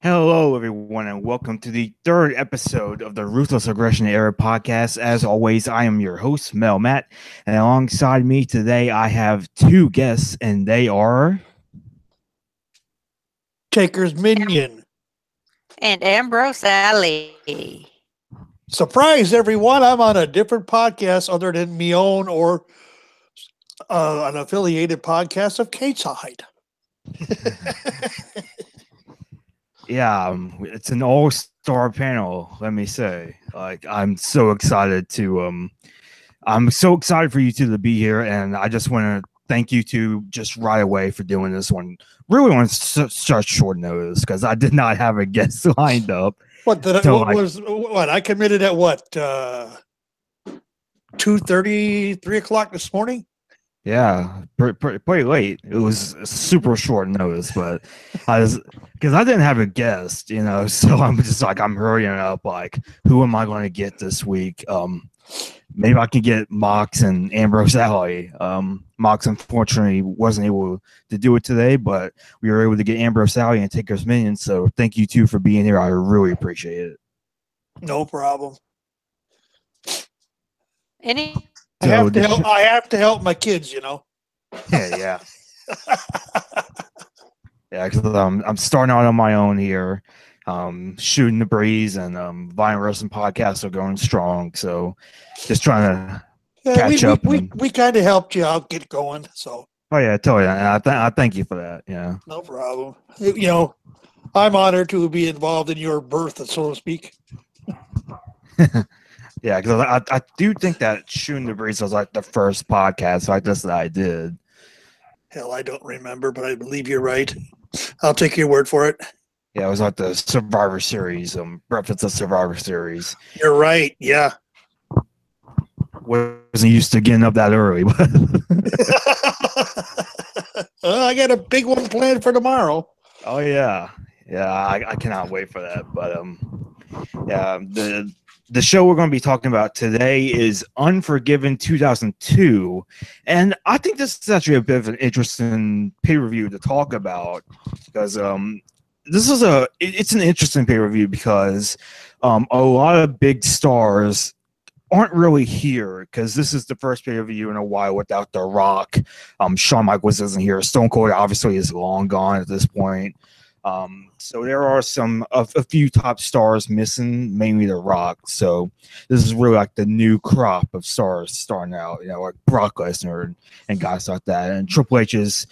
Hello, everyone, and welcome to the third episode of the Ruthless Aggression Era podcast. As always, I am your host, Mel Matt, and alongside me today, I have two guests, and they are. Takers Minion. And Ambrose Alley. Surprise, everyone. I'm on a different podcast other than me own or an affiliated podcast of Kate's Hide. Yeah, it's an all-star panel, let me say. I'm so excited for you two to be here, and I just want to thank you two just right away for doing this one. Really on such short notice because I did not have a guest lined up. I committed at 2:30, 3 o'clock this morning? Yeah, pretty late. It was super short notice, but because I didn't have a guest, so I'm just like, I'm hurrying up. Like, who am I going to get this week? Maybe I can get Mox and Ambrose Alley. Mox unfortunately wasn't able to do it today, but we were able to get Ambrose Alley and Takers Minion. So thank you two for being here. I really appreciate it. No problem. I have to help my kids, Yeah. Yeah, because I'm starting out on my own here. Shooting the breeze and Violent Wrestling podcasts are going strong. So just trying to catch up. We kind of helped you out get going. So. Oh yeah, totally. And I thank you for that. Yeah. No problem. I'm honored to be involved in your birth, so to speak. Yeah, because I do think that Shooting the Breeze was like the first podcast like this that I did. Hell, I don't remember, but I believe you're right. I'll take your word for it. Yeah, it was like the Survivor Series, reference to Survivor Series. You're right, yeah. Wasn't used to getting up that early, but I got a big one planned for tomorrow. Oh yeah. Yeah, I cannot wait for that. But yeah, the show we're going to be talking about today is Unforgiven 2002, and I think this is actually a bit of an interesting pay-per-view to talk about because it's an interesting pay-per-view because a lot of big stars aren't really here because this is the first pay-per-view in a while without The Rock. Shawn Michaels isn't here. Stone Cold obviously is long gone at this point. So there are a few top stars missing, mainly The Rock. So this is really like the new crop of stars starting out, like Brock Lesnar and guys like that. And Triple H is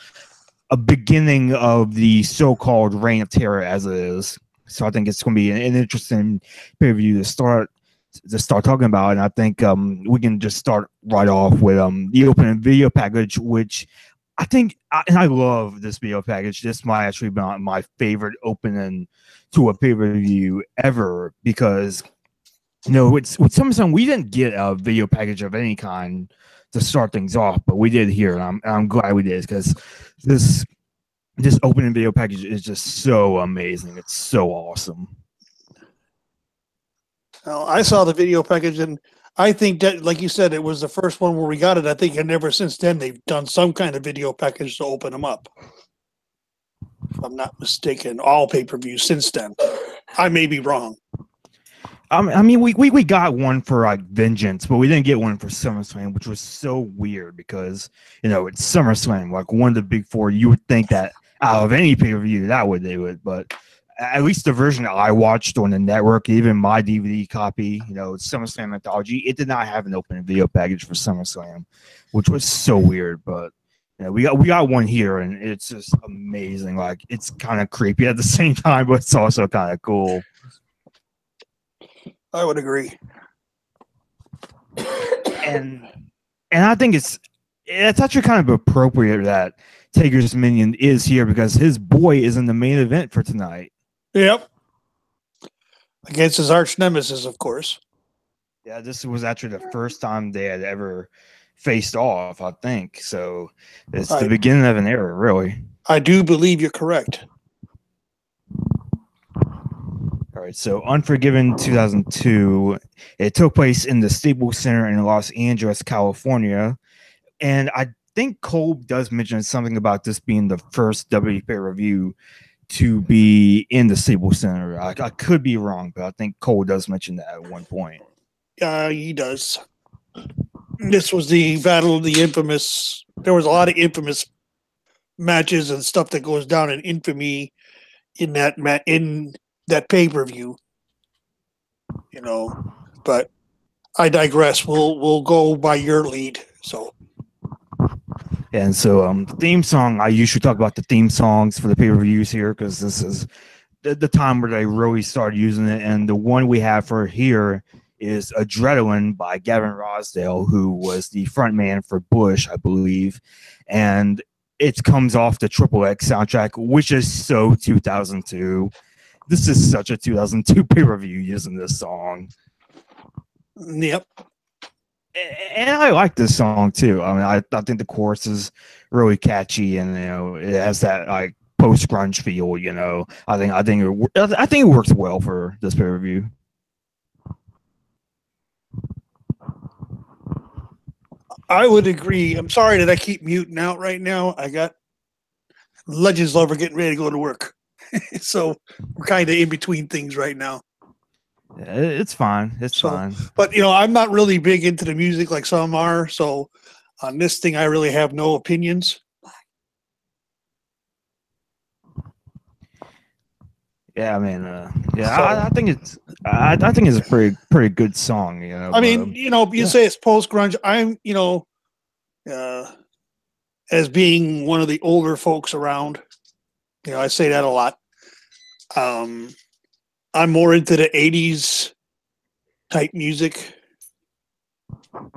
a beginning of the so-called Reign of Terror as it is. So I think it's going to be an interesting pay-per-view to start talking about. And I think we can just start right off with the opening video package, which I think, and I love this video package. This might actually be my favorite opening to a pay-per-view ever because, with SummerSlam, we didn't get a video package of any kind to start things off, but we did here, and I'm glad we did because this opening video package is just so amazing. It's so awesome. Well, I saw the video package, and I think that, like you said, it was the first one where we got it. I think, and ever since then, they've done some kind of video package to open them up. If I'm not mistaken, all pay-per-views since then. I may be wrong. I mean, we got one for like Vengeance, but we didn't get one for SummerSlam, which was so weird because it's SummerSlam, like one of the big four. You would think that out of any pay-per-view that would do it, but at least the version I watched on the network, even my DVD copy, SummerSlam Anthology, it did not have an open video package for SummerSlam, which was so weird. But we got one here, and it's just amazing. Like, it's kind of creepy at the same time, but it's also kind of cool. I would agree. And I think it's actually kind of appropriate that Takers Minion is here because his boy is in the main event for tonight. Yep. Against his arch nemesis, of course. Yeah, this was actually the first time they had ever faced off, I think. So it's the beginning of an era, really. I do believe you're correct. All right, so Unforgiven 2002, it took place in the Staples Center in Los Angeles, California. And I think Cole does mention something about this being the first WWE pay-per-view to be in the Staples Center. I could be wrong, but I think Cole does mention that at one point. He does. This was the battle of the infamous. There was a lot of infamous matches and stuff that goes down in infamy in that pay-per-view. You know, but I digress. We'll go by your lead. So. And so the theme song, I usually talk about the theme songs for the pay-per-views here because this is the time where they really started using it. And the one we have for here is Adrenaline by Gavin Rossdale, who was the front man for Bush, I believe. And it comes off the Triple X soundtrack, which is so 2002. This is such a 2002 pay-per-view using this song. Yep. And I like this song too. I mean, I think the chorus is really catchy, and it has that like post grunge feel. I think it works well for this pay per view. I would agree. I'm sorry that I keep muting out right now. I got Legends Lover getting ready to go to work, so we're kind of in between things right now. It's fine. It's fine. But, I'm not really big into the music like some are. So on this thing, I really have no opinions. Yeah, I mean, I think it's a pretty good song. I mean, you say it's post grunge. I'm, as being one of the older folks around, I say that a lot. I'm more into the 80s type music.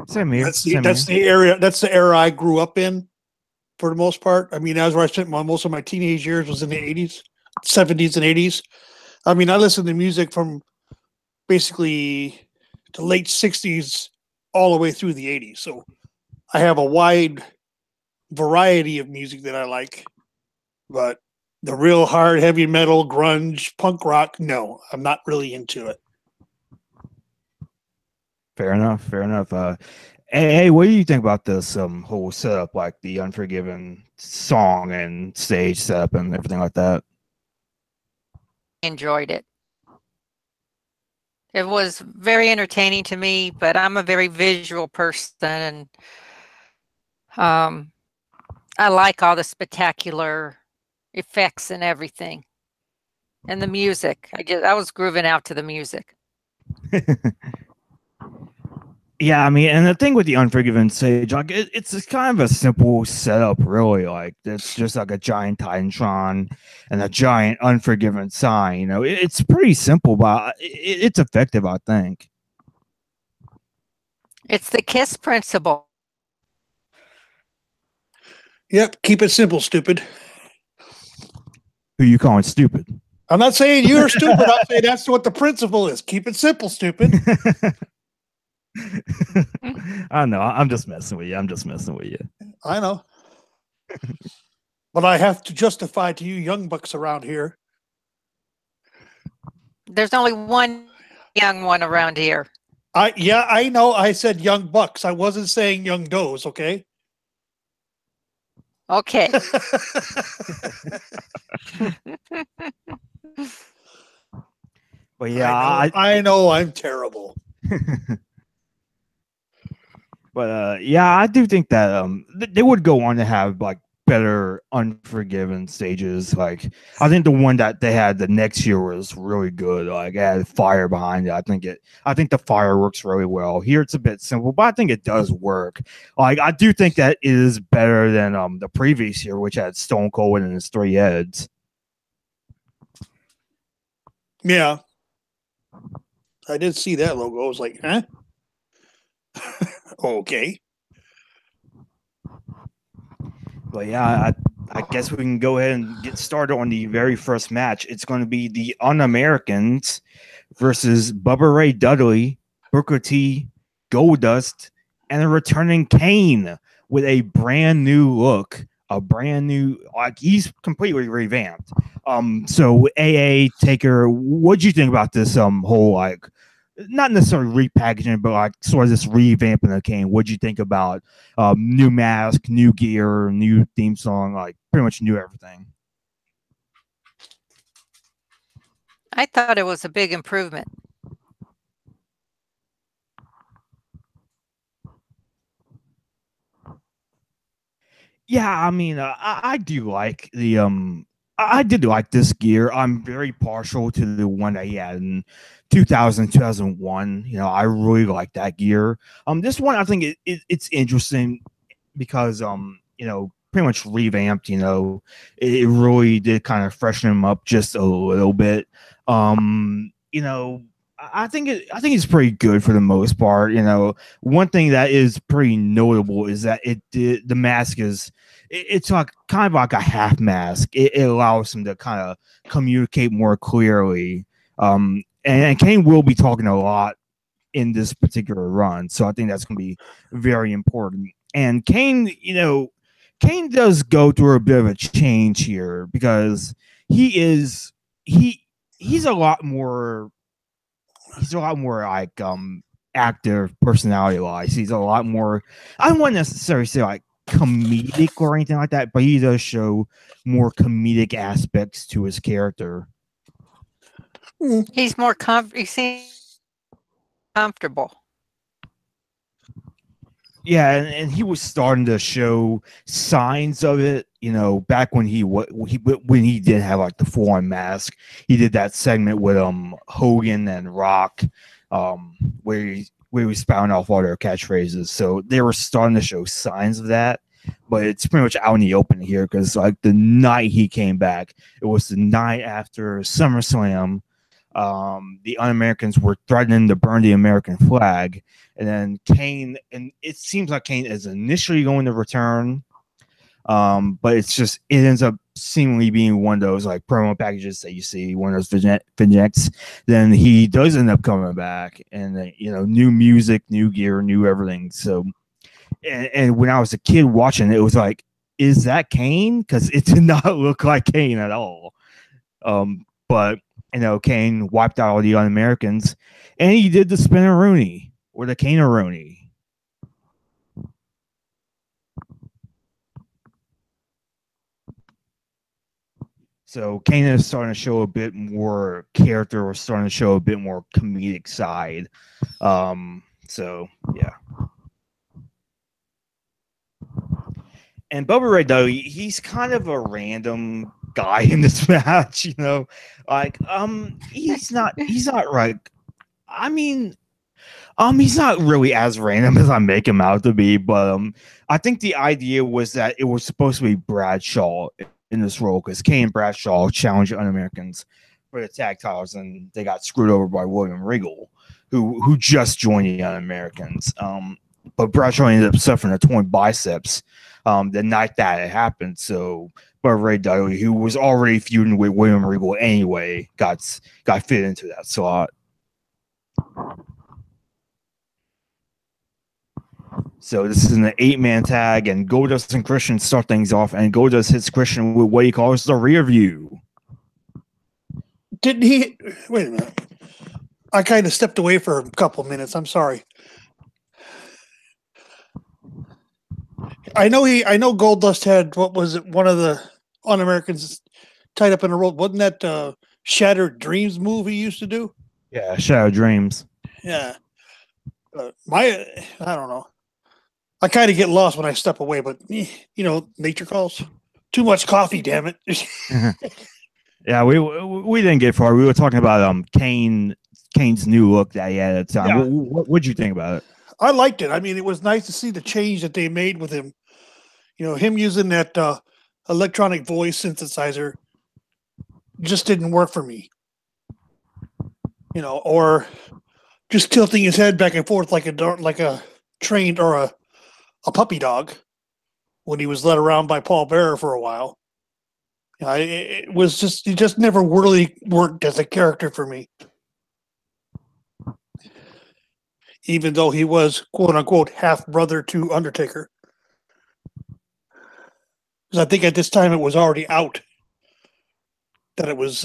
Same here. That's the era I grew up in for the most part. I mean, that's where I spent most of my teenage years was in the 80s, 70s and 80s. I mean, I listened to music from basically the late 60s all the way through the 80s. So I have a wide variety of music that I like, but the real hard heavy metal, grunge, punk rock, no, I'm not really into it. Fair enough. Hey, what do you think about this whole setup, like the Unforgiven song and stage setup and everything like that? Enjoyed it. It was very entertaining to me, but I'm a very visual person, and I like all the spectacular effects and everything, and the music. I was grooving out to the music. Yeah, I mean, and the thing with the Unforgiven stage, like it's kind of a simple setup, really. Like it's just like a giant Titantron and a giant Unforgiven sign. It's pretty simple, but it's effective, I think. It's the KISS principle. Yep, keep it simple, stupid. Who you calling stupid? I'm not saying you're stupid. I'm saying that's what the principle is. Keep it simple, stupid. I know. I'm just messing with you. I know. But I have to justify to you young bucks around here. There's only one young one around here. I know. I said young bucks. I wasn't saying young does, okay? Okay. But yeah, I know I'm terrible. But yeah, I do think that they would go on to have like better Unforgiven stages. Like I think the one that they had the next year was really good. Like it had fire behind it. I think the fire works really well. Here it's a bit simple, but I think it does work. Like I do think that it is better than the previous year, which had Stone Cold and his three heads. Yeah. I did see that logo. I was like, huh? Okay. But yeah, I guess we can go ahead and get started on the very first match. It's going to be the Un-Americans versus Bubba Ray Dudley, Booker T, Goldust, and a returning Kane with a brand new look. Like he's completely revamped. So AA Taker, what'd you think about this whole like not necessarily repackaging, but like sort of this revamping of Kane? What'd you think about new mask, new gear, new theme song, like pretty much new everything? I thought it was a big improvement. Yeah, I mean, I do like the I did like this gear. I'm very partial to the one that he had in 2000, 2001. You know, I really like that gear. This one I think it's interesting because you know, pretty much revamped. You know, it really did kind of freshen him up just a little bit. You know, I think it's pretty good for the most part. You know, one thing that is pretty notable is that the mask is it's like kind of like a half mask. It allows him to kind of communicate more clearly. And Kane will be talking a lot in this particular run, so I think that's going to be very important. And Kane, you know, Kane does go through a bit of a change here because he's a lot more like active personality wise. He's a lot more, I don't want to necessarily say like comedic or anything like that, but he does show more comedic aspects to his character. He's more he seems comfortable. Yeah, and he was starting to show signs of it, you know, back when when he did have like the full-on mask. He did that segment with Hogan and Rock, where he was spouting off all their catchphrases. So they were starting to show signs of that, but it's pretty much out in the open here because like the night he came back, it was the night after SummerSlam. The Un-Americans were threatening to burn the American flag, and then Kane, and it seems like Kane is initially going to return, but it ends up seemingly being one of those like promo packages that you see, one of those vignettes. Then he does end up coming back, and you know, new music, new gear, new everything. So, and when I was a kid watching it, it was like, is that Kane? Because it did not look like Kane at all. But you know, Kane wiped out all the Un-Americans, and he did the Spin-a-Rooney or the Kane-a-Rooney. So Kane is starting to show a bit more character, or starting to show a bit more comedic side. So yeah. And Bubba Ray Dudley, he's kind of a random guy in this match, you know, like he's not right. I mean, he's not really as random as I make him out to be, but I think the idea was that it was supposed to be Bradshaw in this role because Kane and Bradshaw challenged Un-Americans for the tag titles, and they got screwed over by William Regal, who just joined the Un-Americans. But Bradshaw ended up suffering a torn biceps the night that it happened. So, but Ray Dudley, who was already feuding with William Regal anyway, got fit into that slot. So this is an 8-man tag, and Goldust and Christian start things off, and Goldust hits Christian with what he calls the rear view. Didn't he? Wait a minute. I kind of stepped away for a couple minutes. I'm sorry. I know Goldust had, what was it, one of the Un-Americans tied up in a rope. Wasn't that Shattered Dreams move he used to do? Yeah, Shattered Dreams. Yeah. I don't know. I kind of get lost when I step away, but you know, nature calls. Too much coffee, damn it. Yeah, we didn't get far. We were talking about Kane's new look that he had at the time. Yeah. What'd you think about it? I liked it. I mean, it was nice to see the change that they made with him. You know, him using that electronic voice synthesizer just didn't work for me. You know, or just tilting his head back and forth like a trained or a puppy dog when he was led around by Paul Bearer for a while. You know, it just never really worked as a character for me. Even though he was, quote unquote, half brother to Undertaker. Because I think at this time it was already out that it was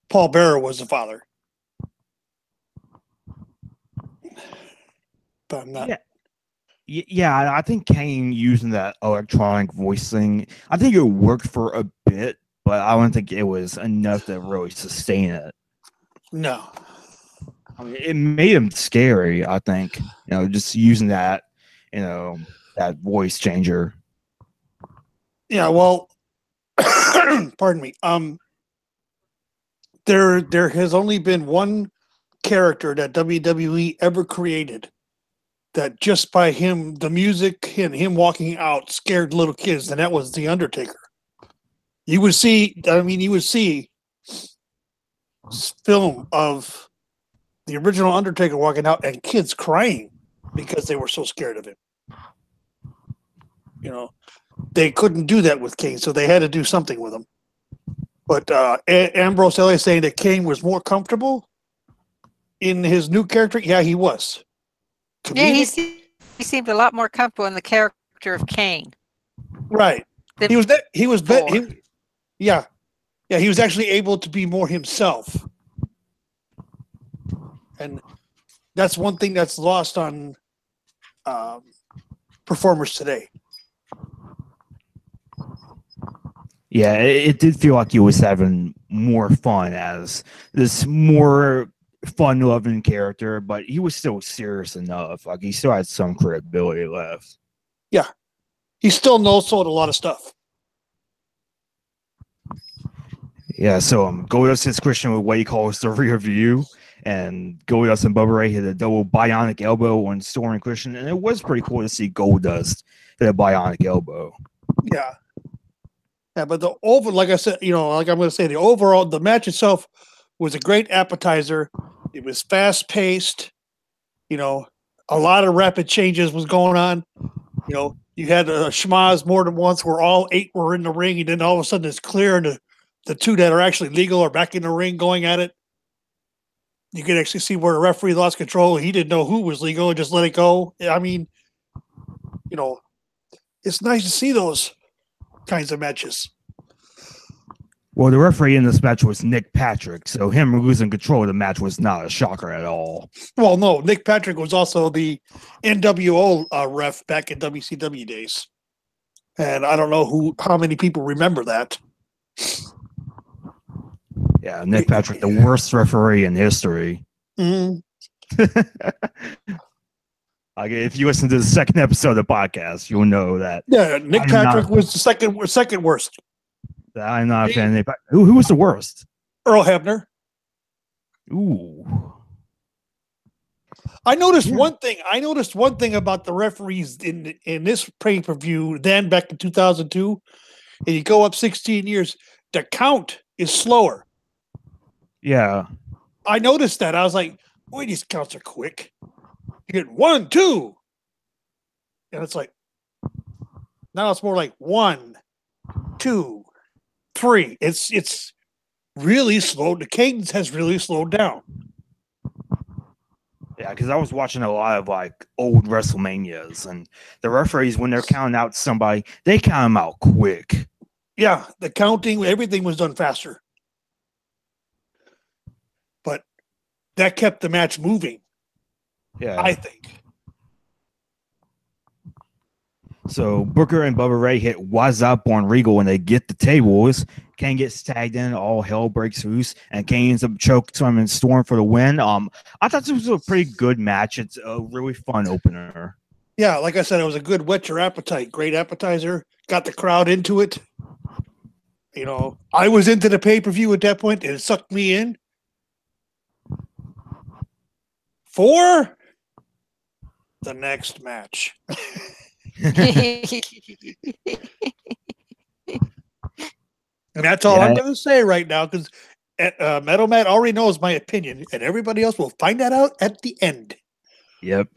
Paul Bearer was the father. But I'm not. Yeah, I think Kane using that electronic voice thing, I think it worked for a bit, but I don't think it was enough to really sustain it. No. I mean, it made him scary, I think. Just using that, that voice changer. Yeah, well, pardon me. There has only been one character that WWE ever created that just by him, the music and him walking out scared little kids, and that was the Undertaker. You would see film of the original Undertaker walking out and kids crying because they were so scared of him. They couldn't do that with Kane, so they had to do something with him. But Ambrose is saying that Kane was more comfortable in his new character. Yeah, he was. Yeah, he seemed a lot more comfortable in the character of Kane. Right. He was actually able to be more himself. And that's one thing that's lost on performers today. Yeah, it did feel like he was having more fun as this more fun-loving character, but he was still serious enough. Like, he still had some credibility left. Yeah. He still no-sold a lot of stuff. Yeah, so Goldust hits Christian with what he calls the rear view, and Goldust and Bubba Ray hit a double bionic elbow on Storm and Christian, and it was pretty cool to see Goldust hit a bionic elbow. Yeah. Yeah, but like I said, like I'm going to say, the match itself was a great appetizer. It was fast paced. A lot of rapid changes was going on. You had a schmaz more than once where all 8 were in the ring, and then all of a sudden it's clear, and the 2 that are actually legal are back in the ring going at it. You could actually see where the referee lost control. He didn't know who was legal and just let it go. I mean, it's nice to see those kinds of matches. Well, the referee in this match was Nick Patrick, so him losing control of the match was not a shocker at all. Well, no, Nick Patrick was also the NWO ref back in WCW days, and I don't know how many people remember that. Yeah, Nick Patrick, the worst referee in history. Mm-hmm. Like, if you listen to the second episode of the podcast, you'll know that. Yeah, Nick Patrick was the second worst. I'm not a fan of Nick Patrick. Who was the worst? Earl Hebner. Ooh. I noticed one thing about the referees in this pay-per-view then back in 2002, and you go up 16 years, the count is slower. Yeah. I noticed that. I was like, boy, these counts are quick. You get 1, 2. And it's like, now it's more like 1, 2, 3. It's really slow. The cadence has really slowed down. Yeah, because I was watching a lot of like old WrestleManias, and the referees, when they're counting out somebody, they count them out quick. Yeah, the counting, everything was done faster. But that kept the match moving. Yeah, I think. So Booker and Bubba Ray hit What's Up on Regal when they get the tables. Kane gets tagged in, all hell breaks loose, and Kane ends up choking Storm for the win. I thought this was a pretty good match. It's a really fun opener. Yeah, like I said, it was a good whet your appetite, great appetizer. Got the crowd into it. I was into the pay-per-view at that point, and it sucked me in. For the next match. And that's all I'm going to say right now, because Metal Matt already knows my opinion, and everybody else will find that out at the end. Yep.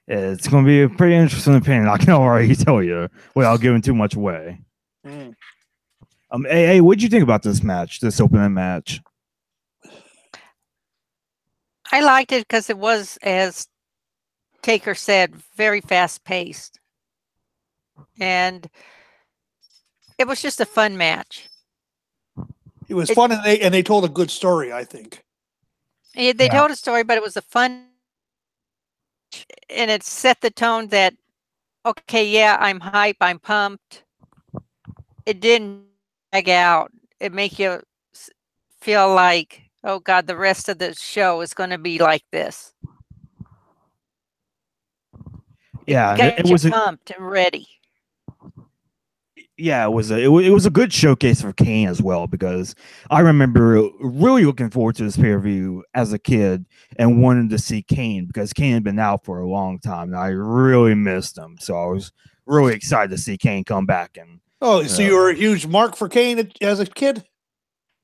It's going to be a pretty interesting opinion. I can already tell you without giving too much away. Hey, what did you think about this match, this opening match? I liked it because it was, as Taker said, very fast-paced. And it was just a fun match. It was fun, and they told a good story, I think. They told a story, but it was a fun, and it set the tone that, okay, yeah, I'm hype, I'm pumped. It didn't drag out. It make you feel like oh God, the rest of the show is going to be like this. Yeah, Got it you was pumped and ready. yeah, it was a good showcase for Kane as well, because I remember really looking forward to this pay-per-view as a kid and wanted to see Kane, because Kane had been out for a long time and I really missed him. So I was really excited to see Kane come back. And so you were a huge mark for Kane as a kid?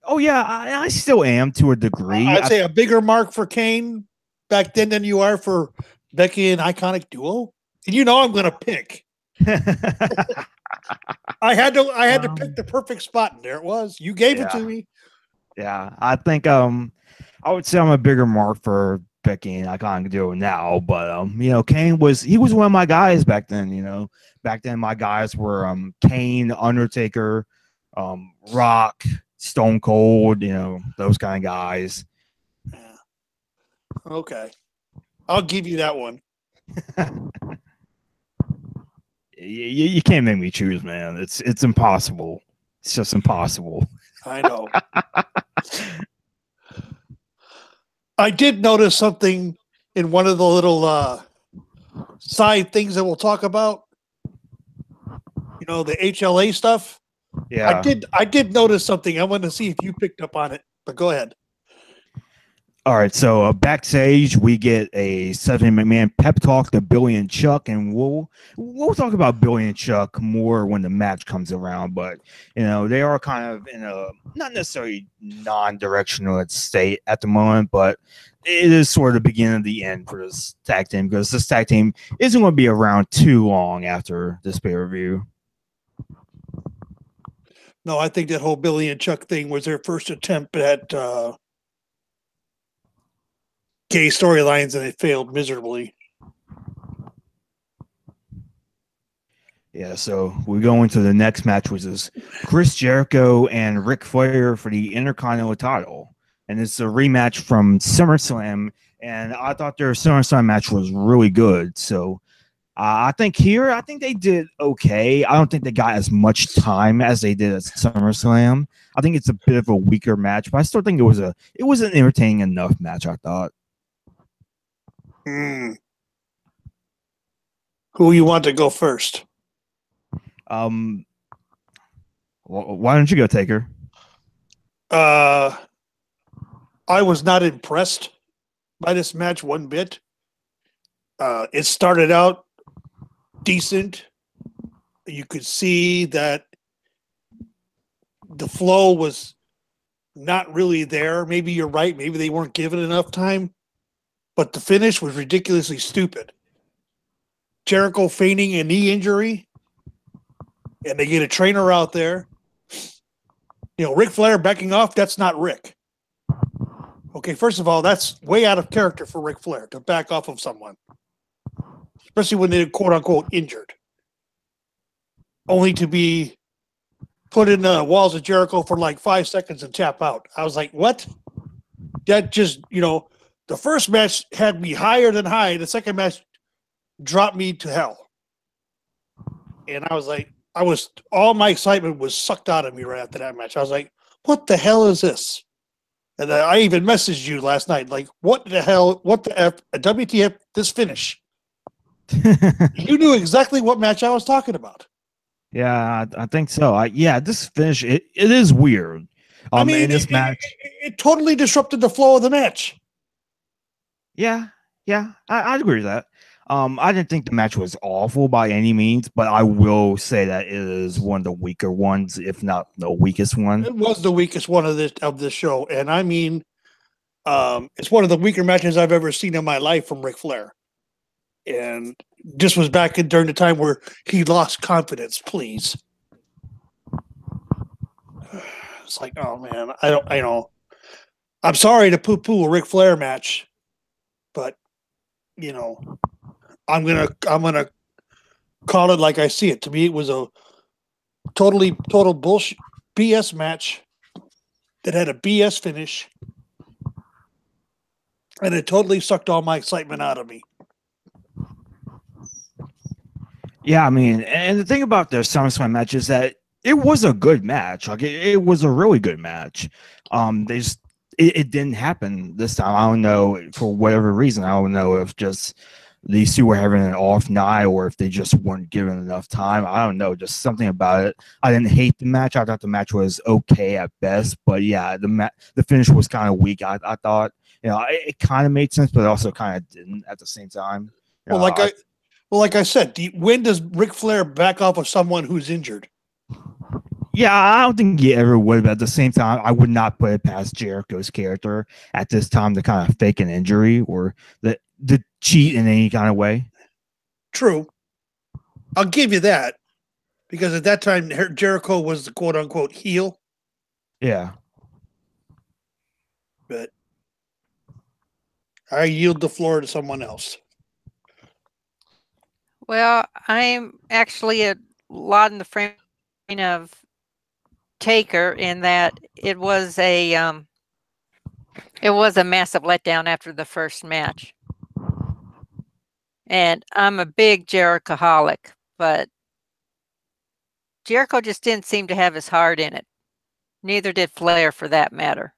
oh yeah, I still am to a degree. I'd say a bigger mark for Kane back then than you are for Becky and Iconic Duo. And you know I'm going to pick. I had to pick the perfect spot, and there it was. You gave it to me. Yeah, I think I would say I'm a bigger mark for Becky and Iconic Duo now, but you know, Kane was one of my guys back then. You know, back then my guys were Kane, Undertaker, Rock, Stone Cold. You know, those kind of guys. Yeah. Okay, I'll give you that one. You can't make me choose, man. It's impossible. It's just impossible. I know. I did notice something in one of the little side things that we'll talk about. You know, the HLA stuff. Yeah, I did notice something. I want to see if you picked up on it. But go ahead. All right, so backstage we get a Stephanie McMahon pep talk to Billy and Chuck, and we'll talk about Billy and Chuck more when the match comes around. But you know, they are kind of in a not necessarily non-directional state at the moment, but it is sort of the beginning of the end for this tag team, because this tag team isn't going to be around too long after this pay-per-view. No, I think that whole Billy and Chuck thing was their first attempt at gay storylines, and it failed miserably. Yeah, so we go into the next match, which is Chris Jericho and Ric Flair for the Intercontinental title. And it's a rematch from SummerSlam, and I thought their SummerSlam match was really good. So I think they did okay. I don't think they got as much time as they did at SummerSlam. I think it's a bit of a weaker match, but I still think it was an entertaining enough match, I thought. Who you want to go first? Why don't you go, Taker? I was not impressed by this match one bit. It started out decent. You could see that the flow was not really there. Maybe you're right. Maybe they weren't given enough time. But the finish was ridiculously stupid. Jericho feigning a knee injury, and they get a trainer out there. You know, Ric Flair backing off, that's not Rick. Okay, first of all, that's way out of character for Ric Flair to back off of someone, especially when they're quote-unquote injured, only to be put in the walls of Jericho for like 5 seconds and tap out. I was like, what? That just, you know, the first match had me higher than high. The second match dropped me to hell. And I was like, all my excitement was sucked out of me right after that match. I was like, what the hell is this? And I even messaged you last night, like, what the hell, what the F, WTF, this finish. You knew exactly what match I was talking about. Yeah, I think so. This finish, it is weird. I mean, this match, it totally disrupted the flow of the match. Yeah, I'd agree with that. I didn't think the match was awful by any means, but I will say that it is one of the weaker ones, if not the weakest one. It was the weakest one of this show, and I mean, it's one of the weaker matches I've ever seen in my life from Ric Flair. And this was back during the time where he lost confidence. Please, it's like, oh man, I know. I'm sorry to poo-poo a Ric Flair match, but you know, I'm gonna call it like I see it. To me, it was a total bullshit BS match that had a BS finish, and it totally sucked all my excitement out of me. Yeah, I mean, and the thing about the SummerSlam match is that it was a good match. Like it was a really good match. They it didn't happen this time. I don't know, for whatever reason. I don't know if just these two were having an off night or if they just weren't given enough time. I don't know, just something about it. I didn't hate the match. I thought the match was okay at best, but yeah, the finish was kind of weak. I thought, it kind of made sense, but it also kind of didn't at the same time. Well, like I said, when does Ric Flair back off of someone who's injured? Yeah, I don't think he ever would, but at the same time, I would not put it past Jericho's character at this time to kind of fake an injury or the cheat in any kind of way. True. I'll give you that, because at that time, Jericho was the quote-unquote heel. Yeah. But I yield the floor to someone else. Well, I'm actually a lot in the frame of Taker in that it was a massive letdown after the first match. And I'm a big Jericho-holic, but Jericho just didn't seem to have his heart in it. Neither did Flair, for that matter.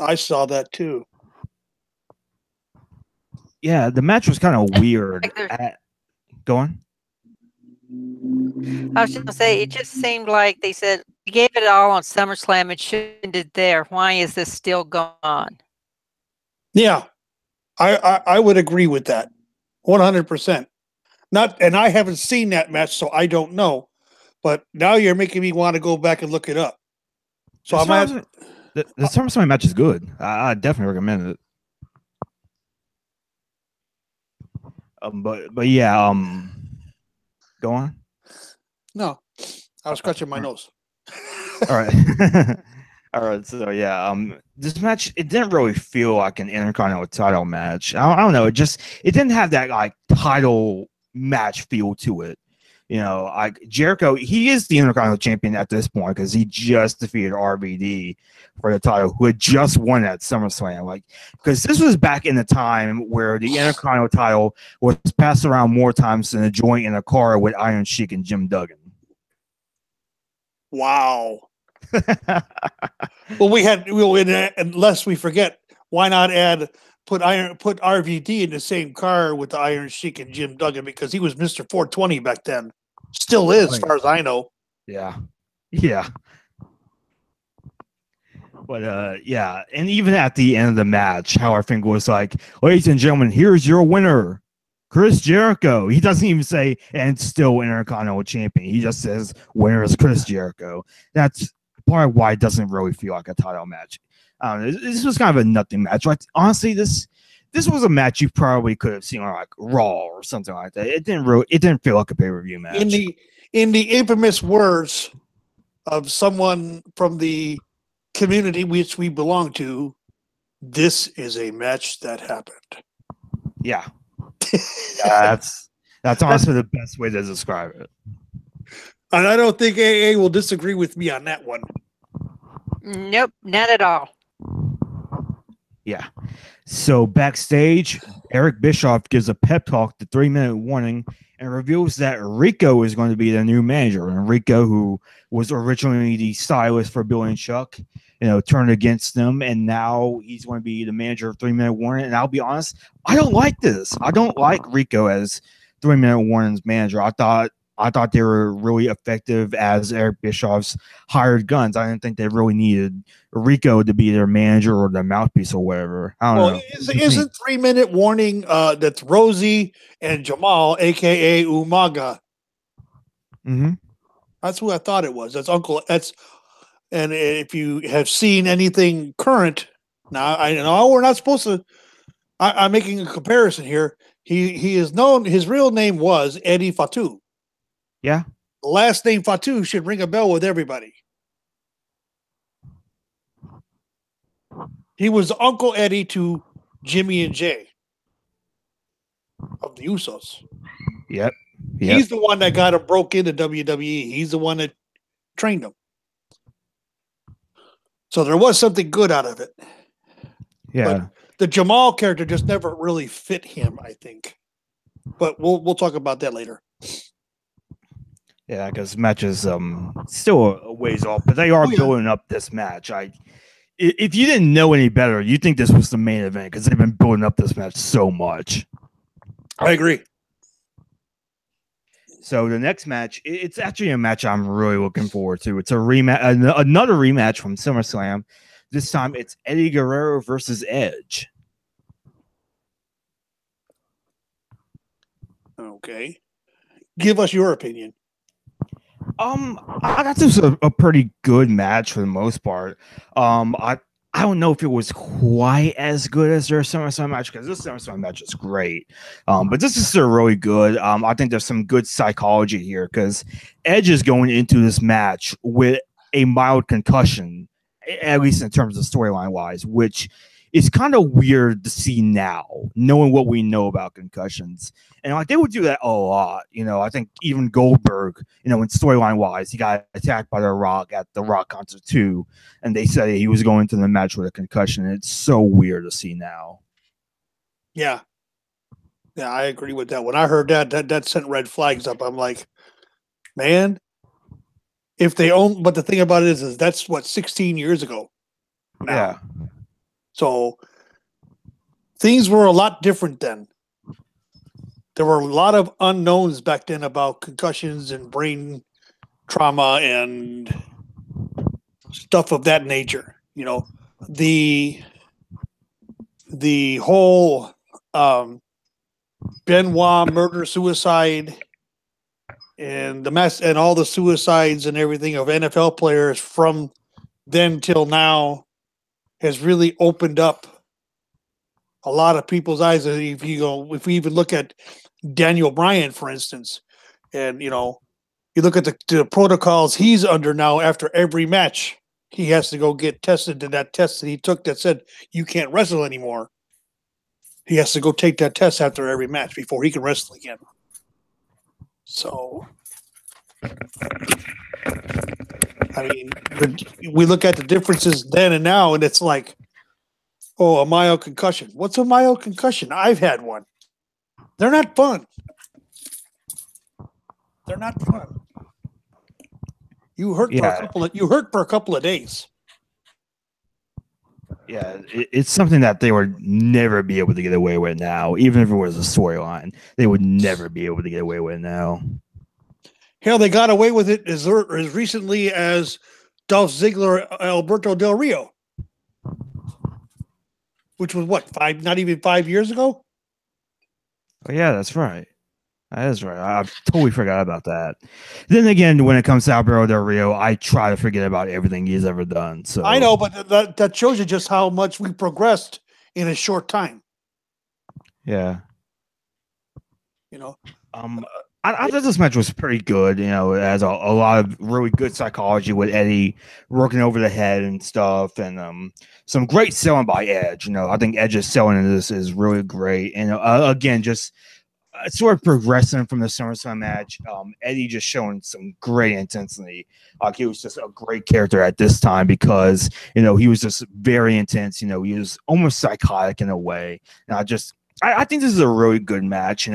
I saw that too. Yeah, the match was kind of weird. Go on. I was just going to say, it just seemed like they said, we gave it all on SummerSlam and shouldn't have ended there. Why is this still going on? Yeah, I would agree with that. 100%. And I haven't seen that match, so I don't know. But now you're making me want to go back and look it up. So the SummerSlam match is good. I definitely recommend it. But yeah, go on. No, I was scratching my nose. All right. All right. So yeah, this match, it didn't really feel like an Intercontinental title match. I don't know. It didn't have that like title match feel to it. Like Jericho, he is the Intercontinental Champion at this point because he just defeated RVD for the title, who had just won at SummerSlam. Like, because this was back in the time where the Intercontinental title was passed around more times than a joint in a car with Iron Sheik and Jim Duggan. Wow. Well, unless we forget, why not put RVD in the same car with the Iron Sheik and Jim Duggan, because he was Mr. 420 back then. Still is, as far as I know. Yeah. Yeah. But yeah, and even at the end of the match, Howard Finkel was like, ladies and gentlemen, here's your winner, Chris Jericho. He doesn't even say, and still Intercontinental Champion. He just says, winner is Chris Jericho. That's part of why it doesn't really feel like a title match. This was kind of a nothing match. Like, honestly, this was a match you probably could have seen on like Raw or something like that. It didn't feel like a pay-per-view match. In the infamous words of someone from the community which we belong to, this is a match that happened. Yeah. That's honestly the best way to describe it. And I don't think AA will disagree with me on that one. Nope, not at all. Yeah. So backstage, Eric Bischoff gives a pep talk, the 3-minute warning, and reveals that Rico is going to be the new manager. And Rico, who was originally the stylist for Billy and Chuck, turned against them, and now he's going to be the manager of 3-minute warning. And I'll be honest, I don't like this. I don't like Rico as 3-minute warning's manager. I thought they were really effective as Eric Bischoff's hired guns. I didn't think they really needed Rico to be their manager or their mouthpiece or whatever. I don't know. Isn't 3-minute warning that's Rosie and Jamal, aka Umaga? Mm-hmm. That's who I thought it was. And if you have seen anything current, now I know we're not supposed to. I'm making a comparison here. He is known. His real name was Eddie Fatu. Yeah. The last name Fatu should ring a bell with everybody. He was Uncle Eddie to Jimmy and Jay of the Usos. Yep. He's the one that got him broke into WWE. He's the one that trained him. So there was something good out of it. Yeah. But the Jamal character just never really fit him, I think. But we'll talk about that later. Yeah, because match is still a ways off, but they are Oh, yeah. building up this match. If you didn't know any better, you think this was the main event because they've been building up this match so much. I agree. So the next match, it's actually a match I'm really looking forward to. It's a rematch, another rematch from SummerSlam. This time it's Eddie Guerrero versus Edge. Okay. Give us your opinion. I thought this was a pretty good match for the most part. I don't know if it was quite as good as their SummerSlam match because this SummerSlam match is great. But this is still really good. I think there's some good psychology here because Edge is going into this match with a mild concussion, at least in terms of storyline wise, which is kind of weird to see now, knowing what we know about concussions. And like they would do that a lot. I think even Goldberg, in storyline wise, he got attacked by The Rock at the Rock concert too. And they said he was going into the match with a concussion. And it's so weird to see now. Yeah. Yeah, I agree with that. When I heard that sent red flags up. I'm like, man, if they own, but the thing about it is that's what 16 years ago. Now. Yeah. So things were a lot different then. There were a lot of unknowns back then about concussions and brain trauma and stuff of that nature. The whole Benoit murder suicide and the mess and all the suicides and everything of NFL players from then till now has really opened up a lot of people's eyes. If we even look at Daniel Bryan, for instance, and you look at the protocols he's under now. After every match, he has to go get tested. To that test that he took that said you can't wrestle anymore. He has to go take that test after every match before he can wrestle again. So, I mean, we look at the differences then and now, and it's like, oh, a mild concussion. What's a mild concussion? I've had one. They're not fun. They're not fun. You hurt for a couple of days. Yeah, it's something that they would never be able to get away with now. Even if it was a storyline, they would never be able to get away with it now. Hell, they got away with it as recently as Dolph Ziggler, Alberto Del Rio, which was not even 5 years ago? Oh, yeah, that's right. That is right. I totally forgot about that. Then again, when it comes to Alberto Del Rio, I try to forget about everything he's ever done. So I know, but that shows you just how much we progressed in a short time. Yeah. I thought this match was pretty good. It has a lot of really good psychology with Eddie working over the head and stuff, and some great selling by Edge. I think Edge's selling in this is really great. And again, just sort of progressing from the SummerSlam match. Eddie just showing some great intensity. He was just a great character at this time because he was just very intense. He was almost psychotic in a way. And I think this is a really good match.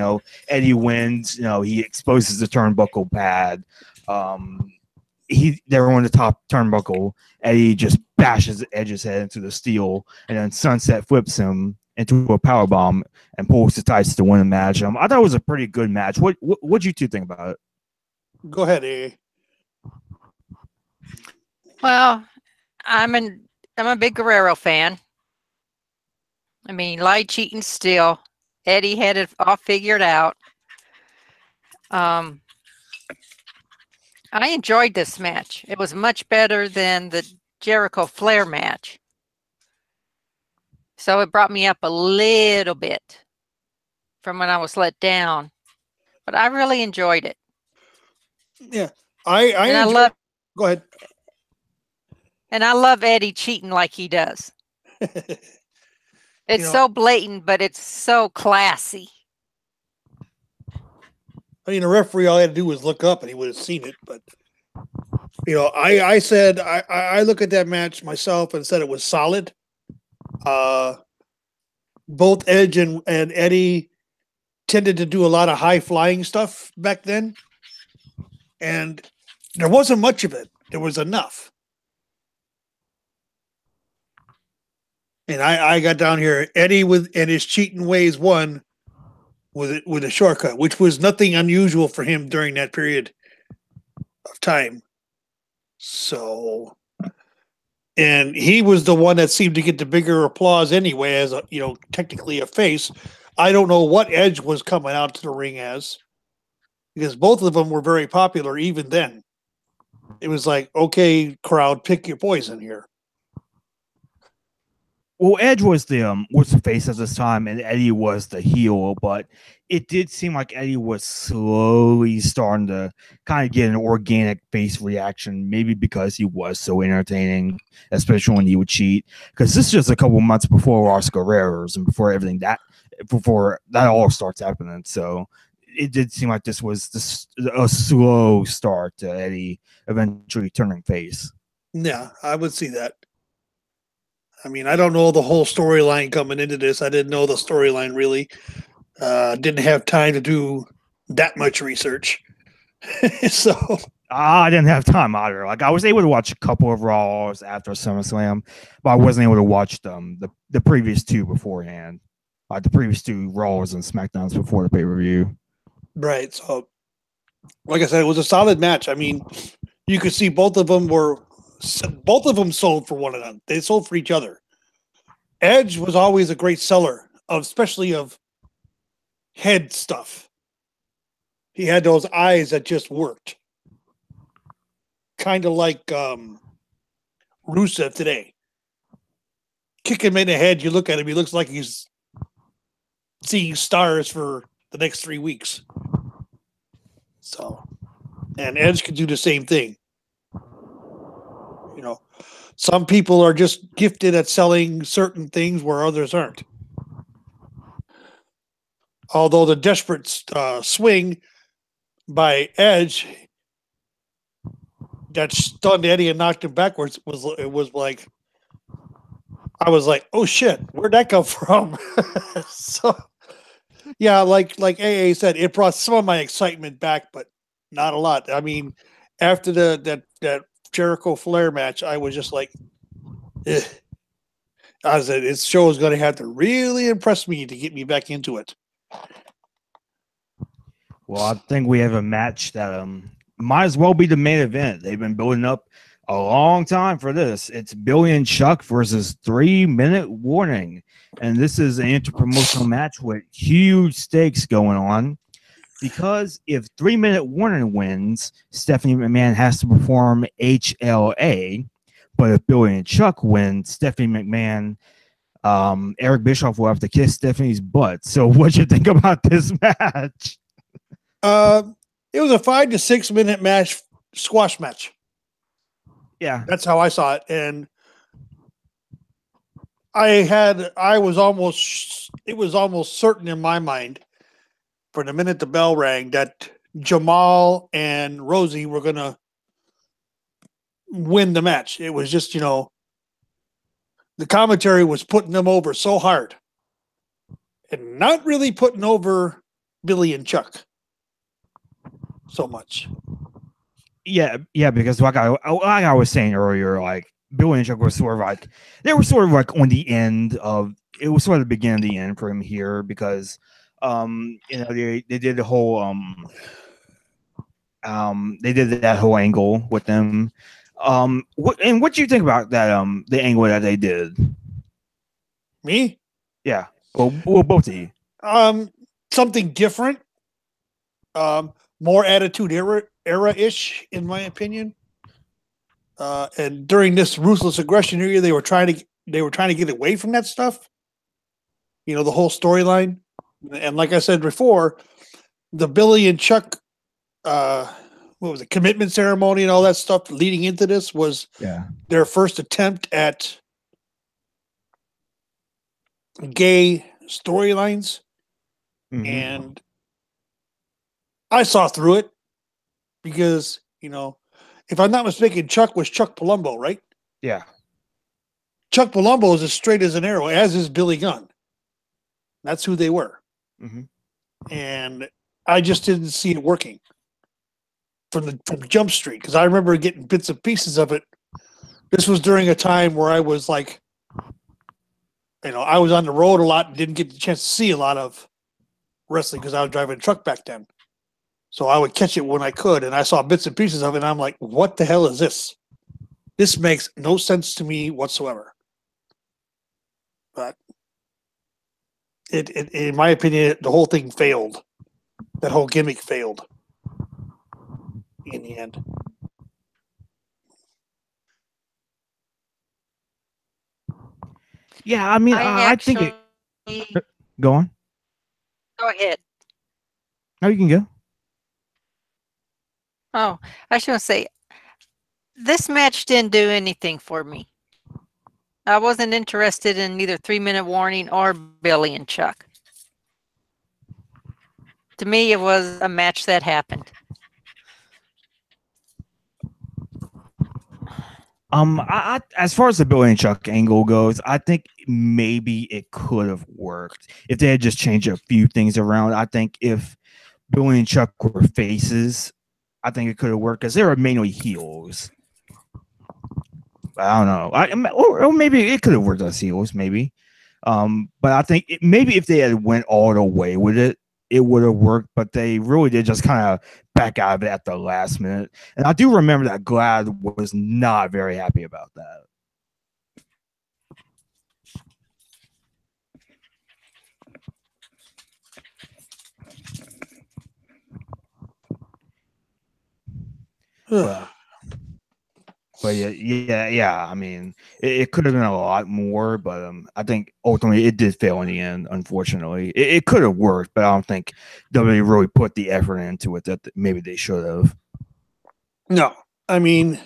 Eddie wins. He exposes the turnbuckle pad. They're on the top turnbuckle. Eddie just bashes Edge's head into the steel, and then Sunset flips him into a powerbomb and pulls the tights to win the match. I thought it was a pretty good match. What'd you two think about it? Go ahead, A. Well, I'm a big Guerrero fan. I mean, lied, cheating, still. Eddie had it all figured out. I enjoyed this match. It was much better than the Jericho Flair match. So it brought me up a little bit from when I was let down. But I really enjoyed it. Yeah. I love. Go ahead. And I love Eddie cheating like he does. It's so blatant, but it's so classy. I mean, the referee, all he had to do was look up and he would have seen it. But, I said, I look at that match myself and said it was solid. Both Edge and Eddie tended to do a lot of high flying stuff back then. And there wasn't much of it. There was enough. And I got down here. Eddie and his cheating ways won with a shortcut, which was nothing unusual for him during that period of time. So, and he was the one that seemed to get the bigger applause anyway, as a, technically a face. I don't know what Edge was coming out to the ring as, because both of them were very popular even then. It was like, okay, crowd, pick your poison here. Well, Edge was the face at this time, and Eddie was the heel. But it did seem like Eddie was slowly starting to kind of get an organic face reaction, maybe because he was so entertaining, especially when he would cheat. Because this is just a couple months before Oscar Rares and before that all starts happening. So it did seem like this was a slow start to Eddie eventually turning face. Yeah, I would see that. I mean, I don't know the whole storyline coming into this. I didn't know the storyline really. Didn't have time to do that much research. So I didn't have time either. Like I was able to watch a couple of Raws after SummerSlam, but I wasn't able to watch them the previous two beforehand. The previous two Raws and SmackDowns before the pay-per-view. Right. So, like I said, it was a solid match. I mean, you could see both of them sold for one another. They sold for each other. Edge was always a great seller, especially of head stuff. He had those eyes that just worked. Kind of like Rusev today. Kick him in the head, you look at him, he looks like he's seeing stars for the next 3 weeks. So, and Edge could do the same thing. Some people are just gifted at selling certain things where others aren't. Although the desperate swing by Edge that stunned Eddie and knocked him backwards was like, I was like, oh shit, where'd that come from? So yeah, like AA said, it brought some of my excitement back, but not a lot. I mean, after that Jericho Flair match, I was just like, eh. I said, this show is going to have to really impress me to get me back into it. Well, I think we have a match that might as well be the main event. They've been building up a long time for this. It's Billy and Chuck versus 3 Minute Warning. And this is an interpromotional match with huge stakes going on. Because if 3 Minute Warning wins, Stephanie McMahon has to perform HLA. But if Billy and Chuck win, Stephanie McMahon, Eric Bischoff will have to kiss Stephanie's butt. So what you think about this match? It was a 5 to 6 minute match, squash match. Yeah, that's how I saw it, and it was almost certain in my mind, for the minute the bell rang, that Jamal and Rosie were gonna win the match. It was just, the commentary was putting them over so hard, and not really putting over Billy and Chuck so much. Yeah, because like I was saying earlier, like Billy and Chuck were sort of like on the end of it was sort of the beginning of the end for him here because they did the whole they did that whole angle with them. What do you think about that the angle that they did? Me? Yeah. Well both of you. Something different. More Attitude Era-ish, in my opinion. And during this Ruthless Aggression era, they were trying to get away from that stuff. The whole storyline. And like I said before, the Billy and Chuck, what was it, commitment ceremony and all that stuff leading into this was their first attempt at gay storylines. Mm-hmm. And I saw through it because, if I'm not mistaken, Chuck was Chuck Palumbo, right? Yeah. Chuck Palumbo is as straight as an arrow, as is Billy Gunn. That's who they were. Mm-hmm. And I just didn't see it working. from Jump Street, because I remember getting bits and pieces of it. This was during a time where I was like, I was on the road a lot and didn't get the chance to see a lot of wrestling because I was driving a truck back then. So I would catch it when I could, and I saw bits and pieces of it, and I'm like, what the hell is this? This makes no sense to me whatsoever. But in my opinion, the whole thing failed. That whole gimmick failed in the end. Yeah, I mean, I think it. Go on. Go ahead. No, you can go. Oh, I was going to say, this match didn't do anything for me. I wasn't interested in either 3-minute warning or Billy and Chuck. To me, it was a match that happened. As far as the Billy and Chuck angle goes, I think maybe it could have worked if they had just changed a few things around. I think if Billy and Chuck were faces, I think it could have worked because they were mainly heels. I don't know. Or maybe it could have worked as heels, maybe. But I think maybe if they had went all the way with it, it would have worked. But they really did just kind of back out of it at the last minute. And I do remember that Glad was not very happy about that. But yeah. I mean, it could have been a lot more, but I think ultimately it did fail in the end. Unfortunately, it could have worked, but I don't think WWE really put the effort into it that maybe they should have. No, I mean,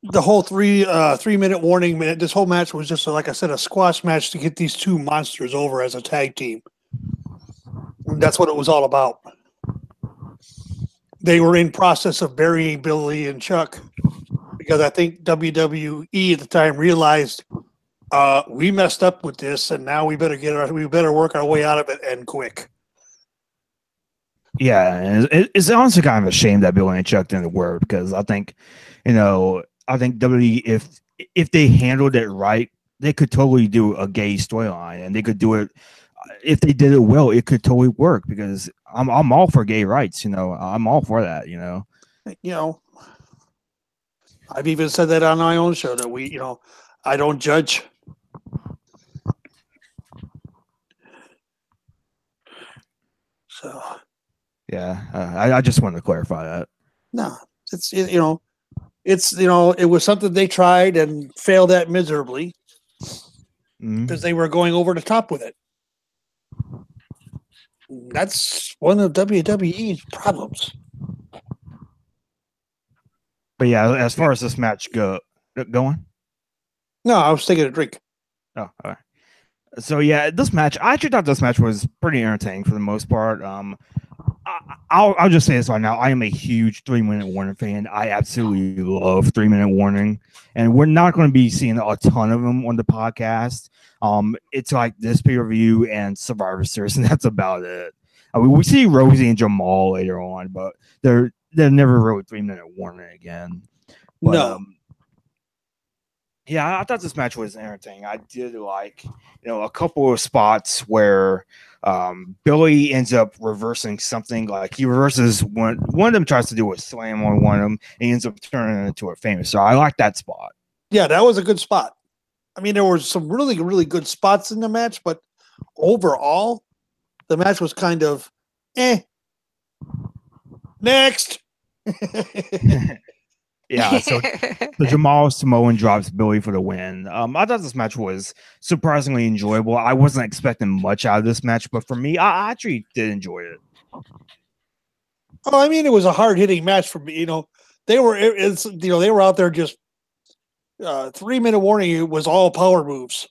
the whole 3-minute warning. This whole match was just, like I said, a squash match to get these two monsters over as a tag team. That's what it was all about. They were in process of burying Billy and Chuck because I think WWE at the time realized we messed up with this, and now we better work our way out of it and quick. Yeah, and it's honestly kind of a shame that Billy and Chuck didn't work because I think, WWE, if they handled it right, they could totally do a gay storyline, and they could do it. If they did it well, it could totally work because I'm all for gay rights. I'm all for that. I've even said that on my own show that I don't judge. So, yeah, I just wanted to clarify that. No, it was something they tried and failed at miserably because they were going over the top with it. That's one of WWE's problems. But yeah, as far as this match go on? No, I was taking a drink. Oh, all right. So yeah, this match, I actually thought this match was pretty entertaining for the most part. I'll just say this right now. I am a huge 3-minute warning fan. I absolutely love 3-minute warning, and we're not going to be seeing a ton of them on the podcast. It's like this pay-per-view and Survivor Series, and that's about it. I mean, we see Rosie and Jamal later on, but they're never really 3-minute warning again. But, no. Yeah, I thought this match was entertaining. I did like, a couple of spots where Billy ends up reversing something. Like he reverses one of them tries to do a slam on one of them, and he ends up turning it into a famous. So I like that spot. Yeah, that was a good spot. I mean, there were some really, really good spots in the match, but overall, the match was kind of next. Yeah, so Jamal Samoan drops Billy for the win. I thought this match was surprisingly enjoyable. I wasn't expecting much out of this match, but for me, I actually did enjoy it. Oh, I mean, it was a hard-hitting match for me. They were out there just 3-minute warning. It was all power moves.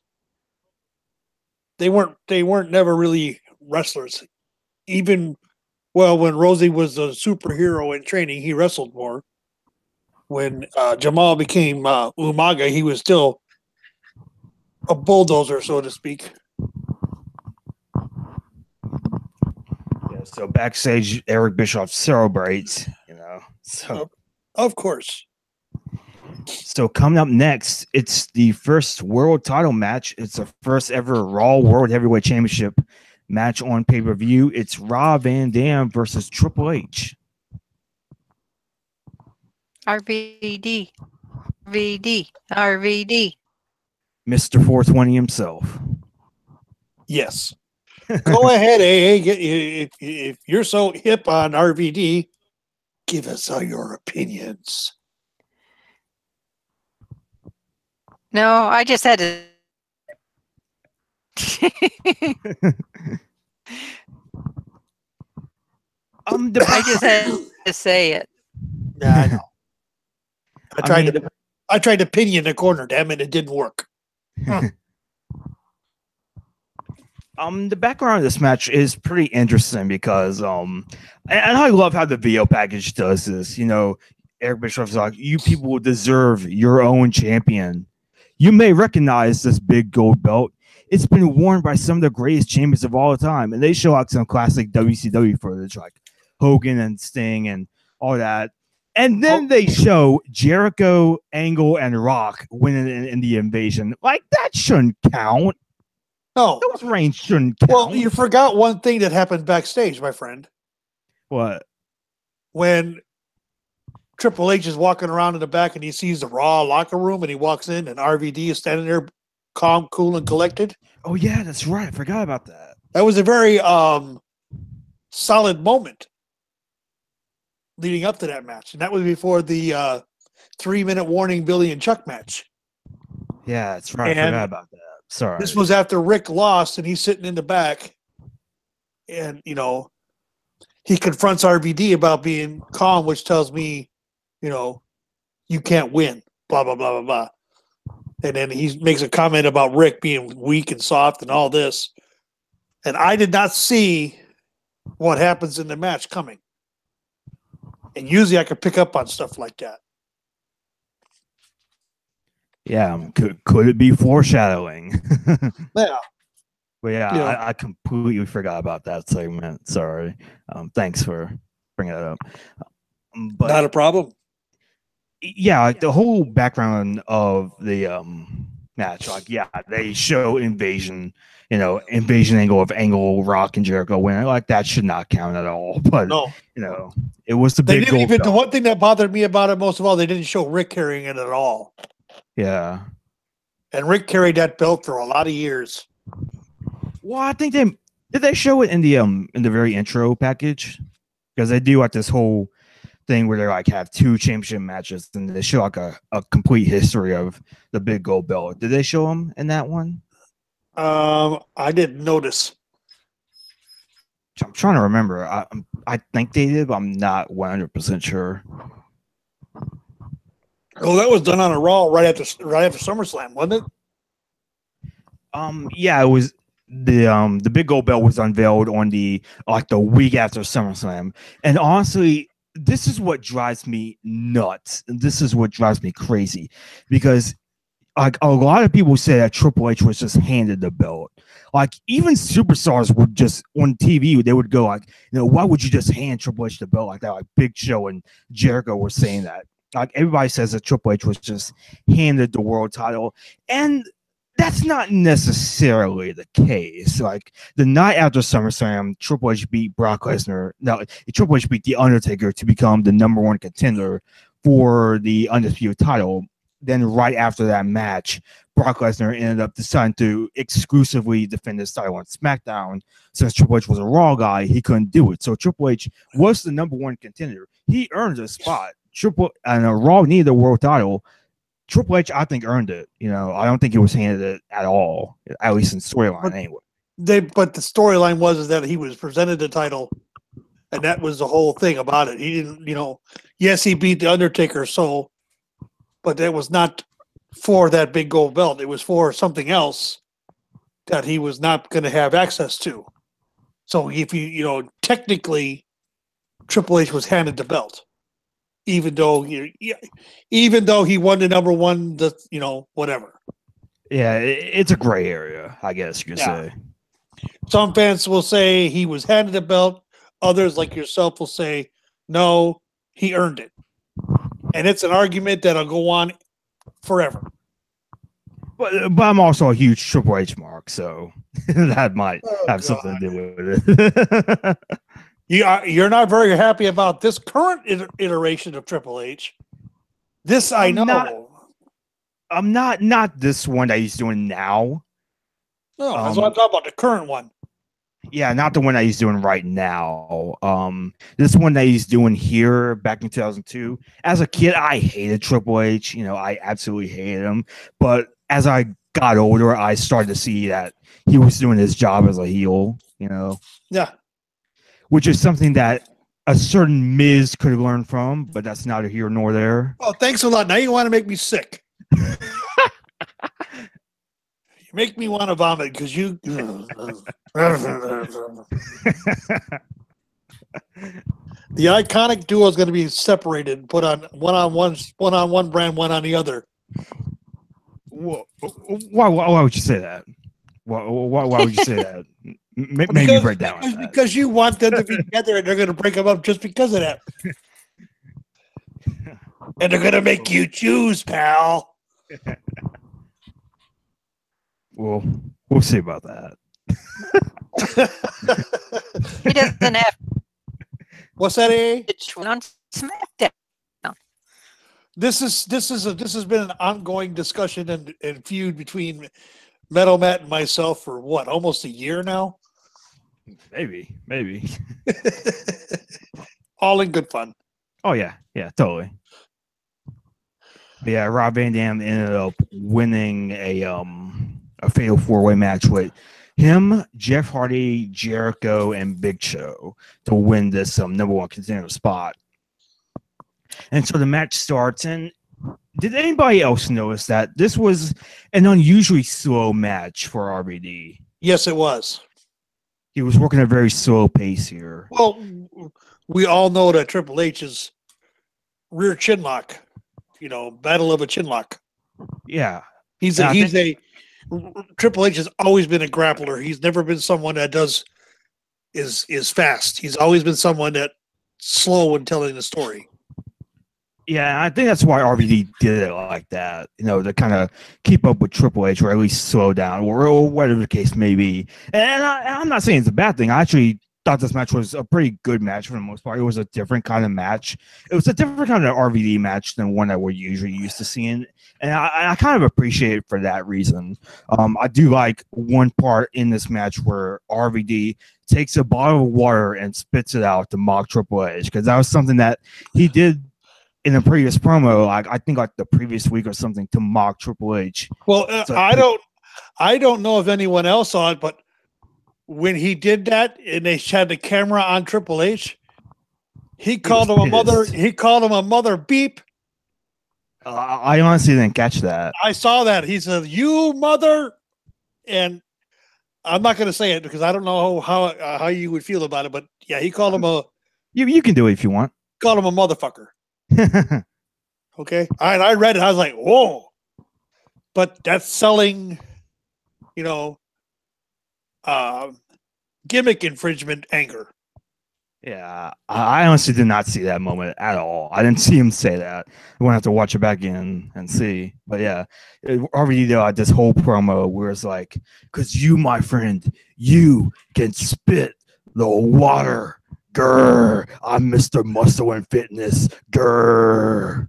They weren't never really wrestlers. Even when Rosie was a superhero in training, he wrestled more. When Jamal became Umaga, he was still a bulldozer, so to speak. Yeah, so backstage, Eric Bischoff celebrates, So, of course. So coming up next, it's the first world title match. It's the first ever Raw World Heavyweight Championship match on pay-per-view. It's Rob Van Dam versus Triple H. RVD. RVD. Mr. 420 himself. Yes. Go ahead, AA. If you're so hip on RVD, give us all your opinions. No, I just had to. I just had to say it. Yeah, I know. I tried to pin you in the corner, damn it, it didn't work. The background of this match is pretty interesting because and I love how the video package does this. You know, Eric Bischoff's like, you people deserve your own champion. You may recognize this big gold belt. It's been worn by some of the greatest champions of all time. And they show out some classic WCW footage like Hogan and Sting and all that. And then they show Jericho, Angle, and Rock winning in the invasion. Like, that shouldn't count. No. Those reigns shouldn't count. Well, you forgot one thing that happened backstage, my friend. What? When Triple H is walking around in the back and he sees the Raw locker room and he walks in and RVD is standing there calm, cool, and collected. Oh, yeah, that's right. I forgot about that. That was a very solid moment leading up to that match. And that was before the 3-minute warning Billy and Chuck match. Yeah, that's right. I forgot about that. Sorry. This was after Rick lost and he's sitting in the back. And, you know, he confronts RVD about being calm, which tells me, you know, you can't win, blah, blah, blah, blah, blah. And then he makes a comment about Rick being weak and soft and all this. And I did not see what happens in the match coming. And usually I could pick up on stuff like that. Yeah, could it be foreshadowing? Yeah. But yeah, I completely forgot about that segment. Sorry. Thanks for bringing that up. But not a problem. Yeah, like the whole background of the match, like, yeah, they show invasion angle of Angle, Rock, and Jericho winning. Like, that should not count at all. But no, you know, it was the big gold belt. The one thing that bothered me about it most of all, they didn't show Rick carrying it at all. Yeah. And Rick carried that belt for a lot of years. Well, I think they show it in the very intro package, because they do like this whole thing where they like have 2 championship matches and they show like a complete history of the big gold belt. Did they show them in that one? I didn't notice. I'm trying to remember. I think they did, but I'm not 100% sure. Oh, that was done on a Raw right after SummerSlam, wasn't it? Yeah, it was. The big gold belt was unveiled on the week after SummerSlam, and honestly, this is what drives me nuts. This is what drives me crazy, because like a lot of people say that Triple H was just handed the belt. Like, even superstars would just on TV, they would go like, you know, why would you just hand Triple H the belt like that? Like Big Show and Jericho were saying that. Like, everybody says that Triple H was just handed the world title, and that's not necessarily the case. Like, the night after SummerSlam, Triple H beat Brock Lesnar. No, Triple H beat The Undertaker to become the #1 contender for the Undisputed title. Then right after that match, Brock Lesnar ended up deciding to exclusively defend his title on SmackDown. Since Triple H was a Raw guy, he couldn't do it. So Triple H was the #1 contender. He earned a spot. Raw needed a world title. Triple H, I think, earned it. You know, I don't think he was handed it at all, at least in storyline anyway. But the storyline was that he was presented the title, and that was the whole thing about it. He didn't, you know, yes, he beat the Undertaker, but that was not for that big gold belt. It was for something else that he was not going to have access to. So if technically, Triple H was handed the belt. Even though he won the #1, whatever. Yeah, it's a gray area, I guess you could say. Some fans will say he was handed the belt. Others, like yourself, will say, no, he earned it. And it's an argument that'll go on forever. But I'm also a huge Triple H mark, so that might have something to do with it. You're not very happy about this current iteration of Triple H. This I know. I'm not this one that he's doing now. No, that's what I'm talking about. The current one. Yeah, not the one that he's doing right now. This one that he's doing here back in 2002. As a kid, I hated Triple H. You know, I absolutely hated him. But as I got older, I started to see that he was doing his job as a heel. You know. Yeah. Which is something that a certain Miz could have learned from, but that's neither here nor there. Well, thanks a lot. Now you want to make me sick. You make me want to vomit because you. The iconic duo is going to be separated and put on one brand, one on the other. Why would you say that? Why would you say that? Maybe break down. Because you want them to be together and they're going to break them up just because of that. And they're going to make you choose, pal. Well, we'll see about that. He doesn't have. What's that, A? It's on SmackDown. This has been an ongoing discussion and feud between Metal Matt and myself for what, almost a year now? Maybe. All in good fun. Oh yeah, totally. But yeah, Rob Van Dam ended up winning a fatal 4-way match with him, Jeff Hardy, Jericho, and Big Show to win this number one contender spot. And so the match starts, and did anybody else notice that this was an unusually slow match for RVD? Yes, it was. He was working at a very slow pace here. Well, we all know that Triple H is rear chin lock, battle of a chin lock. Yeah. Triple H has always been a grappler. He's never been someone that is fast. He's always been someone that's slow in telling the story. Yeah, I think that's why RVD did it like that, to kind of keep up with Triple H or at least slow down or whatever the case may be. And I'm not saying it's a bad thing. I actually thought this match was a pretty good match for the most part. It was a different kind of match. It was a different kind of RVD match than one that we're usually used to seeing. And I kind of appreciate it for that reason. I do like one part in this match where RVD takes a bottle of water and spits it out to mock Triple H, because that was something that he did in the previous promo, I think like the previous week or something, to mock Triple H. Well, I don't know if anyone else saw it, but when he did that and they had the camera on Triple H, he called him a mother. He called him a mother beep. I honestly didn't catch that. I saw that. He said, "You mother," and I'm not going to say it because I don't know how you would feel about it. But yeah, he called him a. You can do it if you want. Called him a motherfucker. Okay. All right. I read it. I was like, whoa. But that's selling, gimmick infringement anger. Yeah. I honestly did not see that moment at all. I didn't see him say that. I'm going to have to watch it back in and see. But yeah, already did this whole promo where it's like, because you, my friend, you can spit the water. Grr, I'm Mr. Muscle and Fitness. Grr.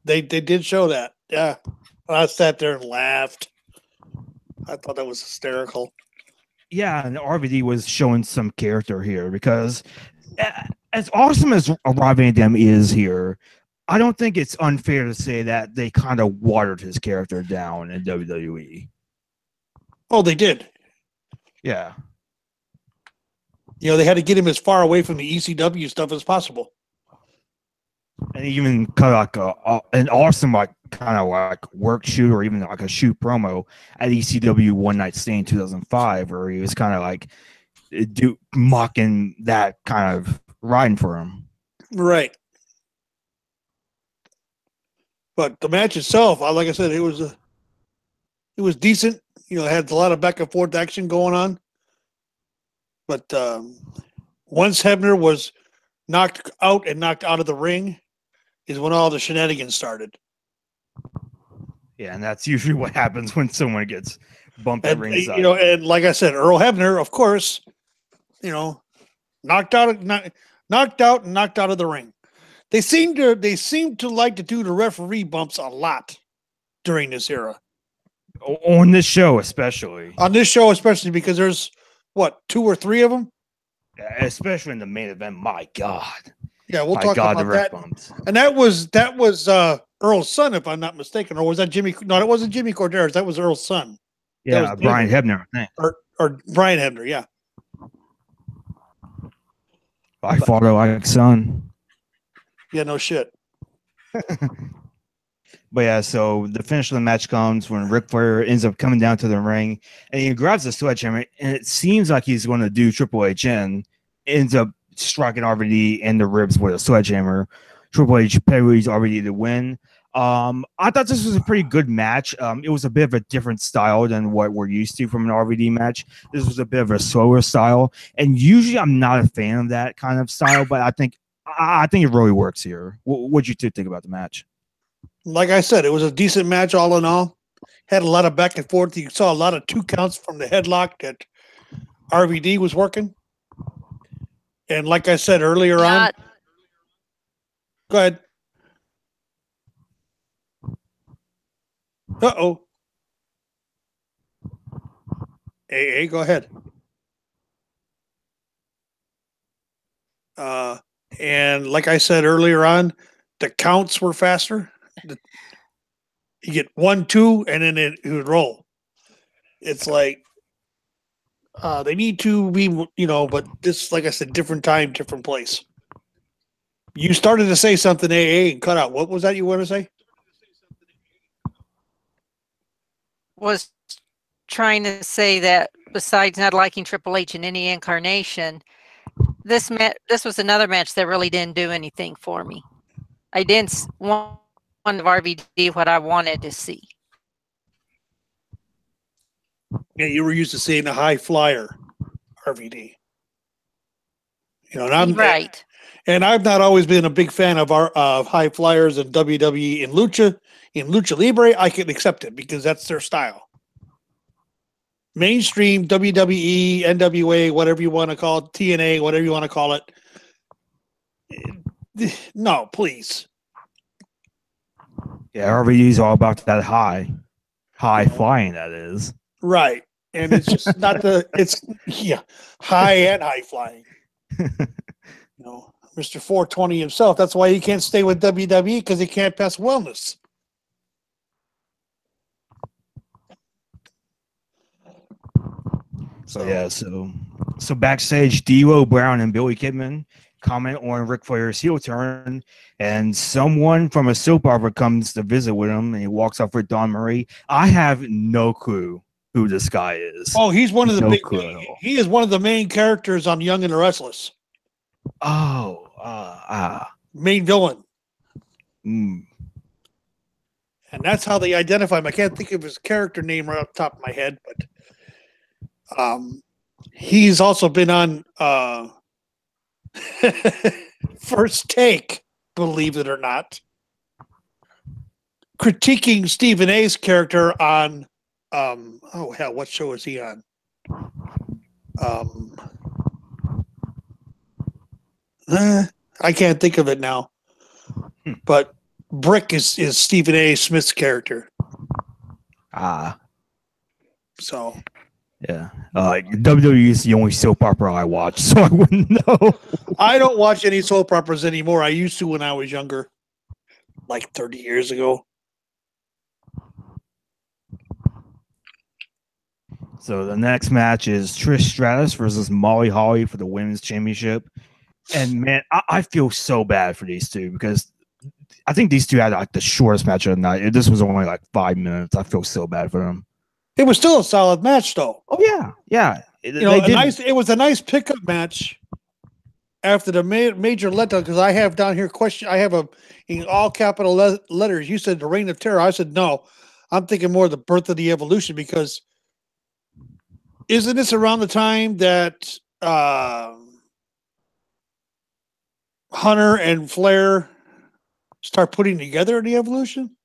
They did show that. Yeah. I sat there and laughed. I thought that was hysterical. Yeah, and RVD was showing some character here because as awesome as Rob Van Dam is here, I don't think it's unfair to say that they kind of watered his character down in WWE. Oh, they did. Yeah. They had to get him as far away from the ECW stuff as possible. And even kind of like an awesome kind of work shoot or even like a shoot promo at ECW One Night Stand 2005, where he was kind of like mocking that kind of riding for him. Right. But the match itself, like I said, it was decent. It had a lot of back and forth action going on. But once Hebner was knocked out of the ring, is when all the shenanigans started. Yeah, and that's usually what happens when someone gets bumped at And ringside. you know, and like I said, Earl Hebner, of course, you know, knocked out and knocked out of the ring. They seem to like to do the referee bumps a lot during this era. On this show, especially. On this show, especially because there's what, 2 or 3 of them? Yeah, especially in the main event. My God. Yeah, we'll My talk God, about the ref that. bumps. And that was Earl's son, if I'm not mistaken, or was that Jimmy? No, it wasn't Jimmy Corderas. That was Earl's son. Yeah, was Brian David. Hebner, I think. Or Brian Hebner, yeah. By father like son. Yeah, no shit. But yeah, so the finish of the match comes when Ric Flair ends up coming down to the ring and he grabs the sledgehammer, and it seems like he's going to do Triple H in, ends up striking RVD in the ribs with a sledgehammer. Triple H pays RVD to win. I thought this was a pretty good match. It was a bit of a different style than what we're used to from an RVD match. This was a bit of a slower style, and usually I'm not a fan of that kind of style, but I think it really works here. What'd you two think about the match? Like I said, it was a decent match all in all. Had a lot of back and forth. You saw a lot of 2 counts from the headlock that RVD was working. And like I said earlier on, go ahead. Uh-oh. Hey, go ahead. And like I said earlier on, the counts were faster. You get 1, 2, and then it would roll. It's like they need to be, you know, but this, like I said, different time, different place. You started to say something, AA, and cut out. What was that you want to say? Was trying to say that besides not liking Triple H in any incarnation, this was another match that really didn't do anything for me. I didn't want of RVD what I wanted to see. Yeah, you were used to seeing the high flyer RVD. You know, and I'm right. And I've not always been a big fan of high flyers in WWE in Lucha Libre. I can accept it because that's their style. Mainstream WWE, NWA, whatever you want to call it, TNA, whatever you want to call it. No, please. Yeah, RVD's all about that high flying, that is. Right. And it's just not high and high flying. You know, Mr. 420 himself. That's why he can't stay with WWE, because he can't pass wellness. So backstage, D'Lo Brown and Billy Kidman comment on Ric Flair's heel turn, and someone from a soap opera comes to visit with him, and he walks off with Dawn Marie. I have no clue who this guy is. Oh, he's one of the he is one of the main characters on Young and the Restless. Main villain. And that's how they identify him. I can't think of his character name right off the top of my head, but he's also been on First Take, believe it or not, critiquing Stephen A's character on what show is he on? I can't think of it now. But Brick is Stephen A. Smith's character. So yeah, WWE is the only soap opera I watch, so I wouldn't know. I don't watch any soap operas anymore. I used to when I was younger, like 30 years ago. So the next match is Trish Stratus versus Molly Holly for the Women's Championship. And man, I feel so bad for these two, because I think these two had like the shortest match of the night. This was only like 5 minutes. I feel so bad for them. It was still a solid match, though. Oh yeah. It was a nice pickup match after the major letdown. Because I have down here I have in all capital letters. You said the Reign of Terror. I said no. I'm thinking more of the Birth of the Evolution, because isn't this around the time that Hunter and Flair start putting together in the Evolution?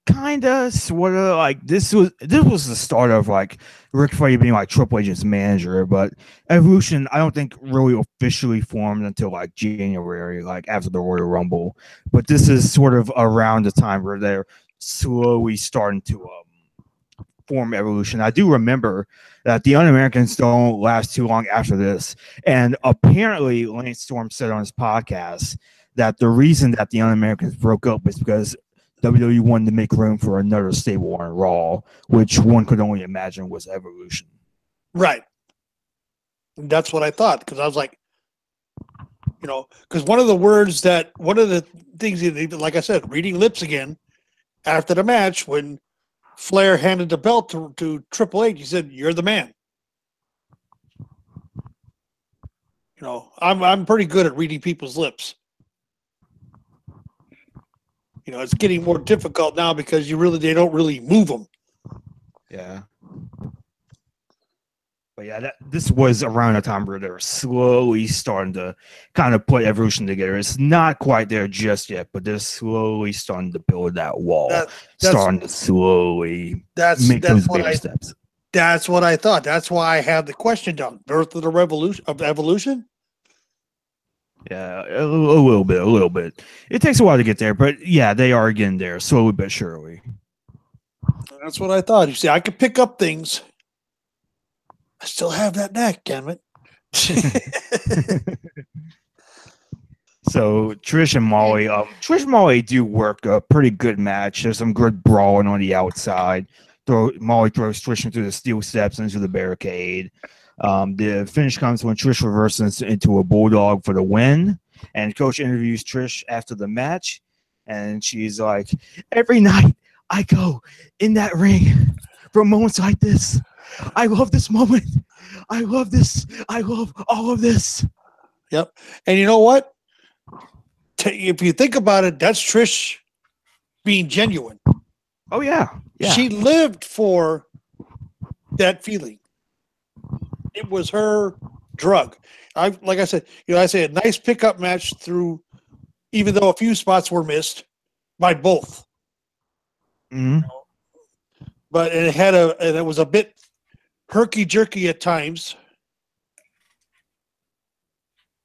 Kinda, sorta. Like this was the start of like Ric Flair being like Triple H's manager, but Evolution I don't think really officially formed until like January, like after the Royal Rumble. But this is sort of around the time where they're slowly starting to form Evolution. I do remember that the Un-Americans don't last too long after this, and apparently Lance Storm said on his podcast that the reason that the Un-Americans broke up is because WWE wanted to make room for another stable on Raw, which one could only imagine was Evolution. Right. That's what I thought, because I was like, because one of the things, like I said, reading lips again, after the match, when Flair handed the belt to Triple H, he said, "You're the man." I'm pretty good at reading people's lips. It's getting more difficult now because they don't really move them. Yeah. But yeah, this was around a time where they were slowly starting to kind of put Evolution together. It's not quite there just yet, but they're slowly starting to build that wall, starting to slowly make those baby steps. That's what I thought. That's why I had the question down. Birth of the Evolution? Yeah, a little bit. It takes a while to get there, but yeah, they are getting there slowly but surely. That's what I thought. You see, I could pick up things. I still have that knack, damn it. So Trish and Molly do work a pretty good match. There's some good brawling on the outside. Molly throws Trish into the steel steps into the barricade. The finish comes when Trish reverses into a bulldog for the win, and Coach interviews Trish after the match, and she's like, "Every night I go in that ring for moments like this. I love this moment. I love this. I love all of this." Yep. And you know what? If you think about it, that's Trish being genuine. Oh yeah. She lived for that feeling. It was her drug. Like I said, I say a nice pickup match through, even though a few spots were missed by both. Mm-hmm. But it was a bit herky jerky at times.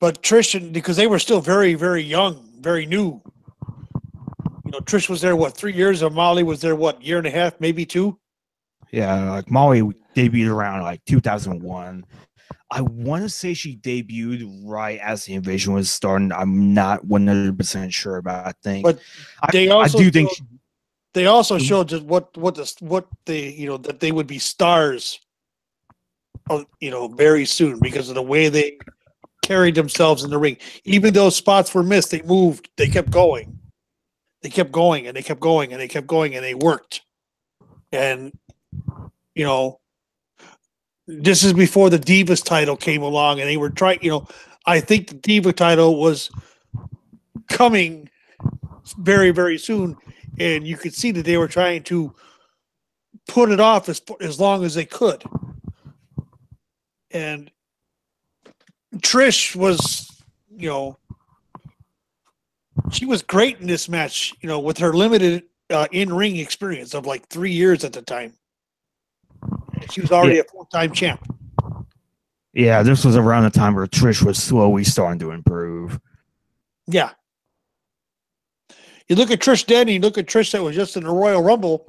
But Trish, because they were still very, very young, very new. Trish was there, 3 years? And Molly was there, year and a half, maybe 2? Yeah, like Molly debuted around like 2001. I want to say she debuted right as the invasion was starting. I'm not 100% sure about that thing. But they also showed just what they that they would be stars, very soon because of the way they carried themselves in the ring. Even though spots were missed, they moved. They kept going. They kept going, and they kept going, and they kept going, and they worked. And this is before the Divas title came along, and they were trying. I think the Diva title was coming very, very soon, and you could see that they were trying to put it off as long as they could. And Trish was, she was great in this match, with her limited in-ring experience of 3 years at the time. She was already a full-time champ. Yeah, this was around the time where Trish was slowly starting to improve. Yeah. You look at Trish then, and you look at Trish that was just in the Royal Rumble.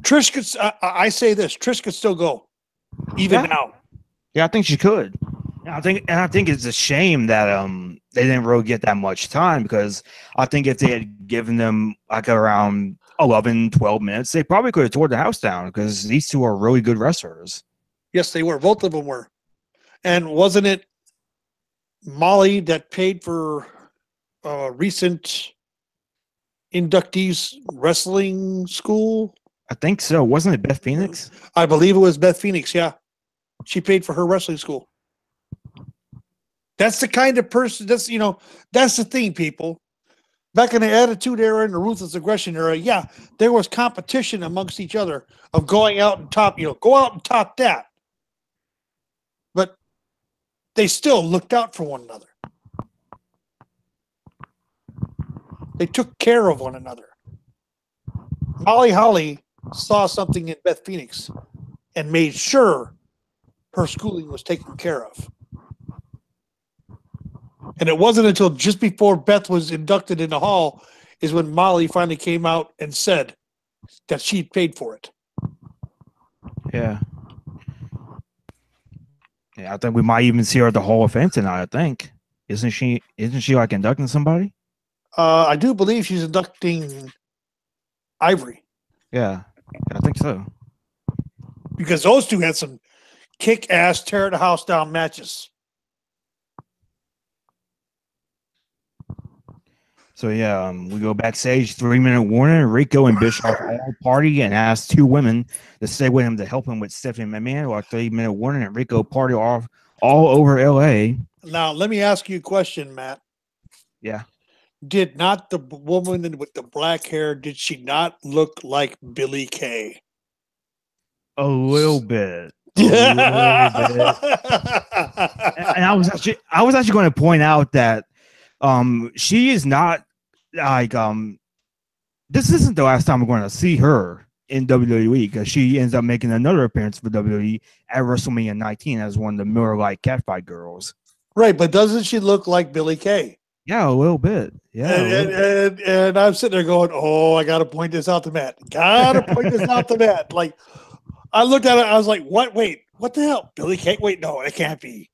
Trish could, I say this, Trish could still go, even now. Yeah, I think she could. I think it's a shame that they didn't really get that much time, because I think if they had given them around 11, 12 minutes, they probably could have tore the house down, because these two are really good wrestlers. Yes, they were. Both of them were. And wasn't it Molly that paid for recent inductees wrestling school? I think so. Wasn't it Beth Phoenix? I believe it was Beth Phoenix, yeah. She paid for her wrestling school. That's the kind of person, that's the thing, people. Back in the Attitude Era and the Ruthless Aggression Era, yeah, there was competition amongst each other of going out and top, go out and top that. But they still looked out for one another. They took care of one another. Molly Holly saw something in Beth Phoenix and made sure her schooling was taken care of. And it wasn't until just before Beth was inducted in the hall is when Molly finally came out and said that she'd paid for it. Yeah. Yeah, I think we might even see her at the Hall of Fame tonight, I think. Isn't she like inducting somebody? I do believe she's inducting Ivory. Yeah, I think so. Because those two had some kick-ass, tear the house down matches. So yeah, we go backstage, 3-minute warning. Rico and Bischoff all party and ask two women to stay with him to help him with Stephanie McMahon. Or 3-minute warning, and Rico party off all over LA. Now, let me ask you a question, Matt. Yeah. Did not the woman with the black hair, did she not look like Billie Kay? A little bit. Yeah. And I was actually going to point out that she is not like this isn't the last time we're going to see her in WWE, because she ends up making another appearance for WWE at WrestleMania 19 as one of the Miller Lite Catfight girls. Right, but doesn't she look like Billie Kay? Yeah, a little bit. Yeah, and I'm sitting there going, "Oh, I got to point this out to Matt. Got to point this out to Matt." Like, I looked at it, I was like, "What? Wait, what the hell? Billie Kay? Wait, no, it can't be.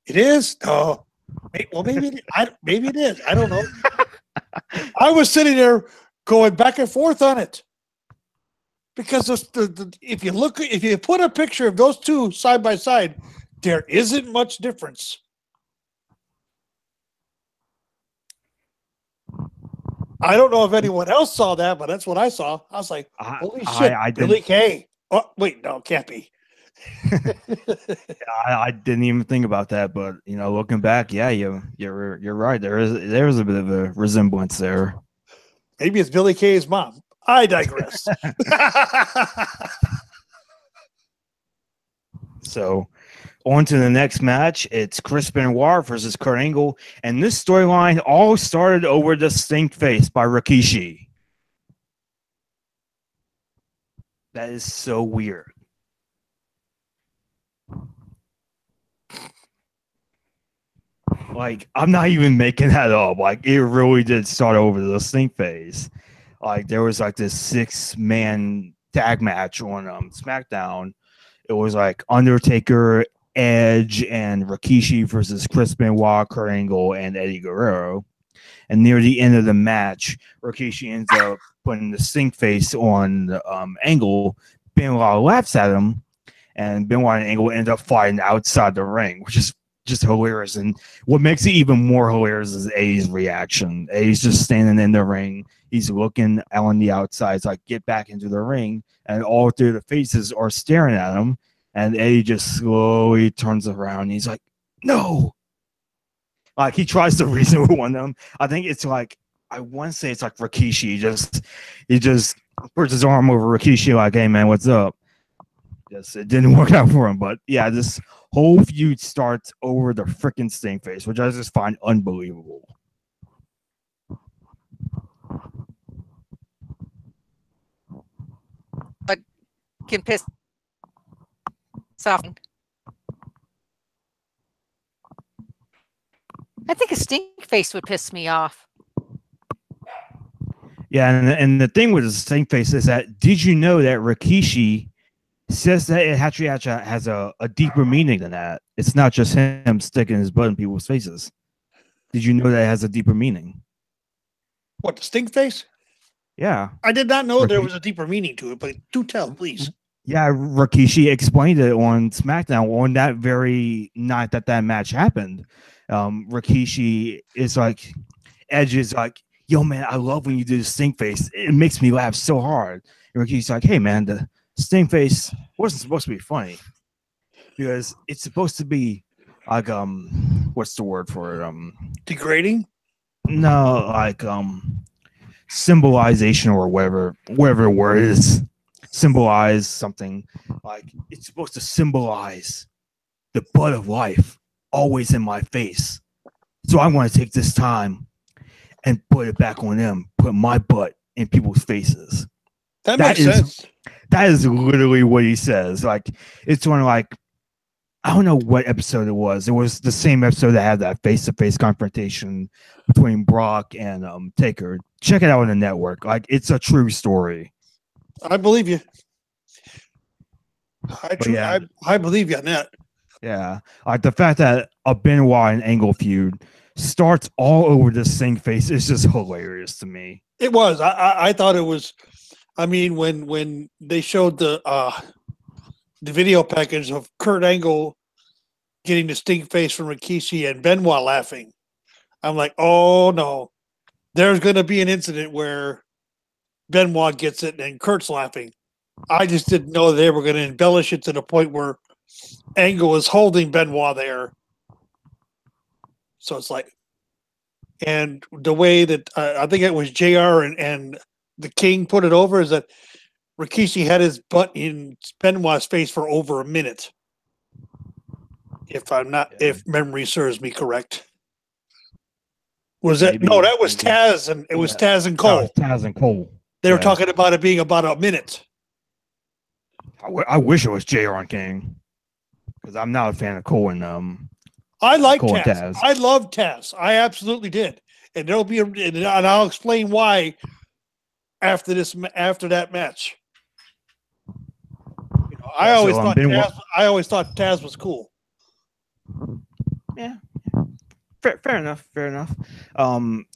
It is? No. Well, maybe it is. I don't know." I was sitting there going back and forth on it because if you put a picture of those two side by side, there isn't much difference. I don't know if anyone else saw that, but that's what I saw. I was like, "Holy shit, Billie Kay!" Oh, wait, no, it can't be. I didn't even think about that, but looking back, yeah, you're right. There's a bit of a resemblance there. Maybe it's Billie Kay's mom. I digress. So, on to the next match. It's Chris Benoit versus Kurt Angle, and this storyline all started over the stink face by Rikishi. That is so weird. Like, I'm not even making that up. Like, it really did start over the stink face. Like, there was like this 6-man tag match on SmackDown. It was like Undertaker, Edge, and Rikishi versus Chris Benoit, Kurt Angle, and Eddie Guerrero. And near the end of the match, Rikishi ends up putting the stink face on Angle. Benoit laughs at him, and Benoit and Angle end up fighting outside the ring, which is just hilarious. And what makes it even more hilarious is Eddie's reaction. Eddie's just standing in the ring. He's looking on the outside. It's like, get back into the ring. And all three of the faces are staring at him. And Eddie just slowly turns around. He's like, no. Like, he tries to reason with one of them. I think it's like, I want to say it's like Rikishi. He just puts his arm over Rikishi like, hey, man, what's up? Yes, it didn't work out for him. But, yeah, this whole feud starts over the freaking stink face, which I just find unbelievable. But can piss off. I think a stink face would piss me off. Yeah, and the thing with the stink face is that, did you know that Rikishi says that it actually has a deeper meaning than that? It's not just him sticking his butt in people's faces. Did you know that it has a deeper meaning? What, the stink face? Yeah. I did not know there was a deeper meaning to it, but do tell, please. Yeah, Rikishi explained it on SmackDown on that very night that match happened. Rikishi is like, Edge is like, yo, man, I love when you do the stink face. It makes me laugh so hard. And Rikishi's like, hey, man, the stink face wasn't supposed to be funny because it's supposed to be like, what's the word for it? Degrading? No, like, symbolization or whatever the word is. Symbolize something. Like, it's supposed to symbolize the bud of life always in my face. So I want to take this time and put it back on them, put my butt in people's faces. That makes sense. That is literally what he says. Like, it's one like, I don't know what episode it was. It was the same episode that had that face-to-face confrontation between Brock and Taker. Check it out on the network. Like, it's a true story. I believe you. I believe you on that. Yeah, like the fact that a Benoit and Angle feud starts all over this thing face is just hilarious to me. It was. I thought it was. I mean, when they showed the video package of Kurt Angle getting the stink face from Rikishi and Benoit laughing, I'm like, oh no, there's going to be an incident where Benoit gets it and Kurt's laughing. I just didn't know they were going to embellish it to the point where Angle is holding Benoit there. So it's like, and the way that I think it was JR and the King put it over is that Rikishi had his butt in Benoit's face for over a minute. If memory serves me correct. Was that? No, that was Taz, and it was Taz and Cole. Taz and Cole. They were talking about it being about a minute. I wish it was JR and King, because I'm not a fan of Cole and I like Cole Taz. And Taz. I love Taz. I absolutely did, and there'll be and I'll explain why after that match. You know, I always thought Taz was cool. Yeah. Fair enough.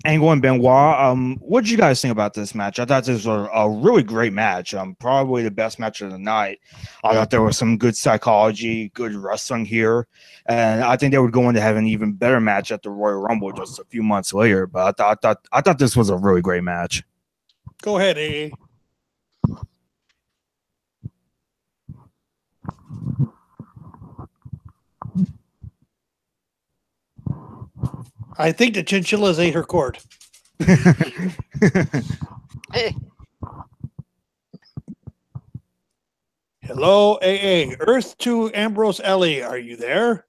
Angle and Benoit. What did you guys think about this match? I thought this was a really great match. Probably the best match of the night. I thought there was some good psychology, good wrestling here, and I think they would go on to have an even better match at the Royal Rumble just a few months later. But I thought this was a really great match. Go ahead, AA. I think the chinchillas ate her cord. Hello, AA. Earth to Ambrose Ellie. Are you there?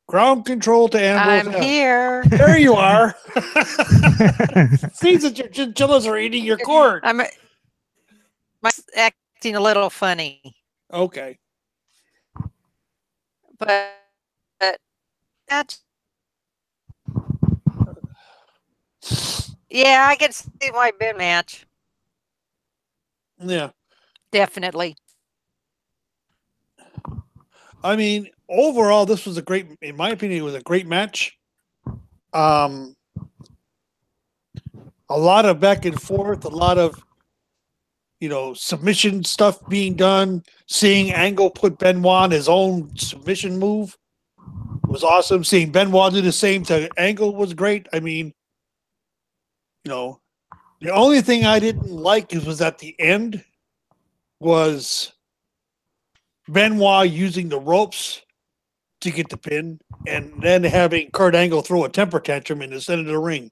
Ground control to Ambrose. I'm here. There you are. Seems that your chinchillas are eating your cord. I'm acting a little funny. Okay. But that's yeah, I can see why Ben match. Yeah. Definitely. I mean, overall, this was in my opinion, it was a great match. A lot of back and forth, a lot of, submission stuff being done. Seeing Angle put Benoit on his own submission move was awesome. Seeing Benoit do the same to Angle was great. I mean, the only thing I didn't like was at the end was Benoit using the ropes to get the pin and then having Kurt Angle throw a temper tantrum in the center of the ring.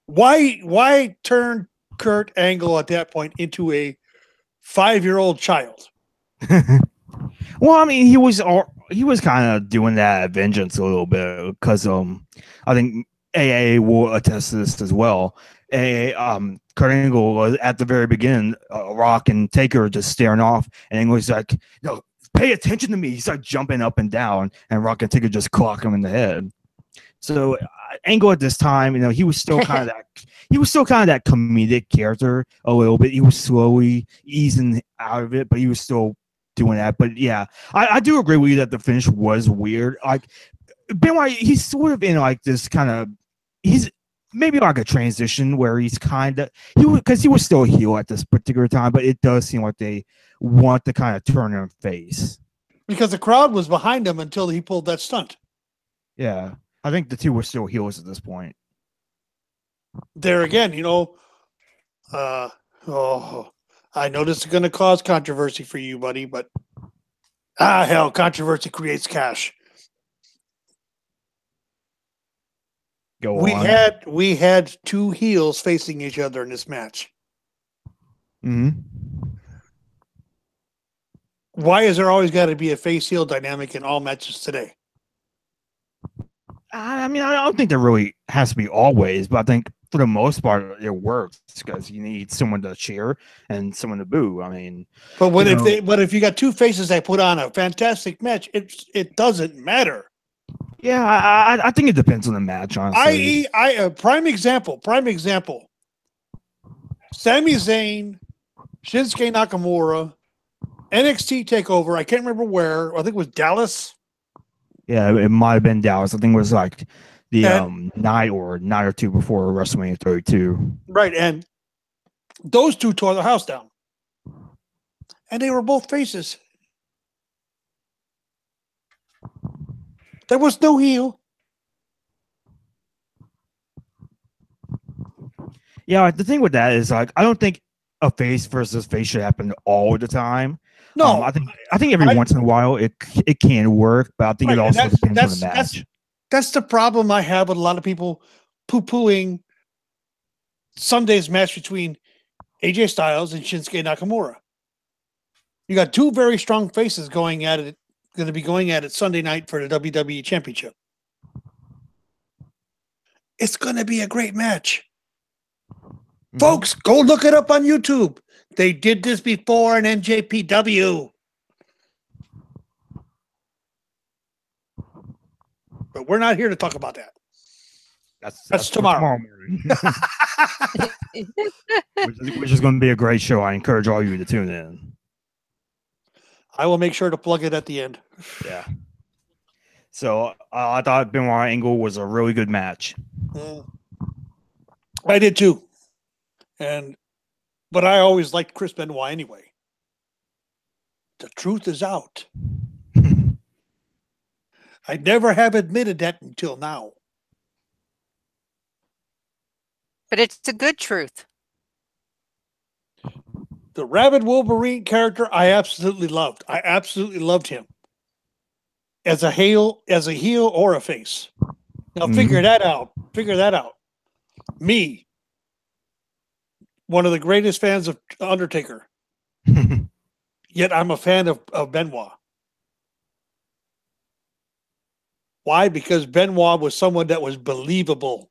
Why turn Kurt Angle at that point into a 5-year-old child? Well, I mean, he was kind of doing that at Vengeance a little bit because I think AA will attest to this as well. Kurt Angle was at the very beginning, Rock and Taker just staring off, and Angle's like, "No, pay attention to me." He's like jumping up and down, and Rock and Taker just clock him in the head. So Angle at this time, he was still kind of that comedic character a little bit. He was slowly easing out of it, but he was still doing that. But yeah, I do agree with you that the finish was weird. Like Benoit, he's sort of in like this kind of, he's maybe like a transition where he's kind of, because he was still a heel at this particular time, but it does seem like they want to kind of turn him face. Because the crowd was behind him until he pulled that stunt. Yeah. I think the two were still heels at this point. There again, I know this is going to cause controversy for you, buddy, but hell, controversy creates cash. We had two heels facing each other in this match. Mm-hmm. Why is there always got to be a face heel dynamic in all matches today? I mean, I don't think there really has to be always, but I think for the most part it works because you need someone to cheer and someone to boo. I mean, But if you got two faces that put on a fantastic match, it doesn't matter. yeah, I think it depends on the match, honestly. Prime example. Sami Zayn, Shinsuke Nakamura, NXT Takeover. I can't remember where. I think it was Dallas. Yeah, it might have been Dallas. I think it was like the night or two before WrestleMania 32. Right, and those two tore the house down, and they were both faces. There was no heel. Yeah, the thing with that is like I don't think a face versus face should happen all the time. No, I think every once in a while it can work, but I think it also depends on the match. That's the problem I have with a lot of people poo-pooing Sunday's match between AJ Styles and Shinsuke Nakamura. You got two very strong faces going to be going at it Sunday night for the WWE Championship. It's going to be a great match. Mm-hmm. Folks, go look it up on YouTube. They did this before in NJPW. But we're not here to talk about that. That's tomorrow morning. which is going to be a great show. I encourage all you to tune in. I will make sure to plug it at the end. Yeah. So I thought Benoit Angle was a really good match. I did too. But I always liked Chris Benoit anyway. The truth is out. I never have admitted that until now. But it's a good truth. The Rabid Wolverine character, I absolutely loved. I absolutely loved him as a heel or a face. Now figure that out. Me, one of the greatest fans of Undertaker, yet I'm a fan of Benoit. Why? Because Benoit was someone that was believable.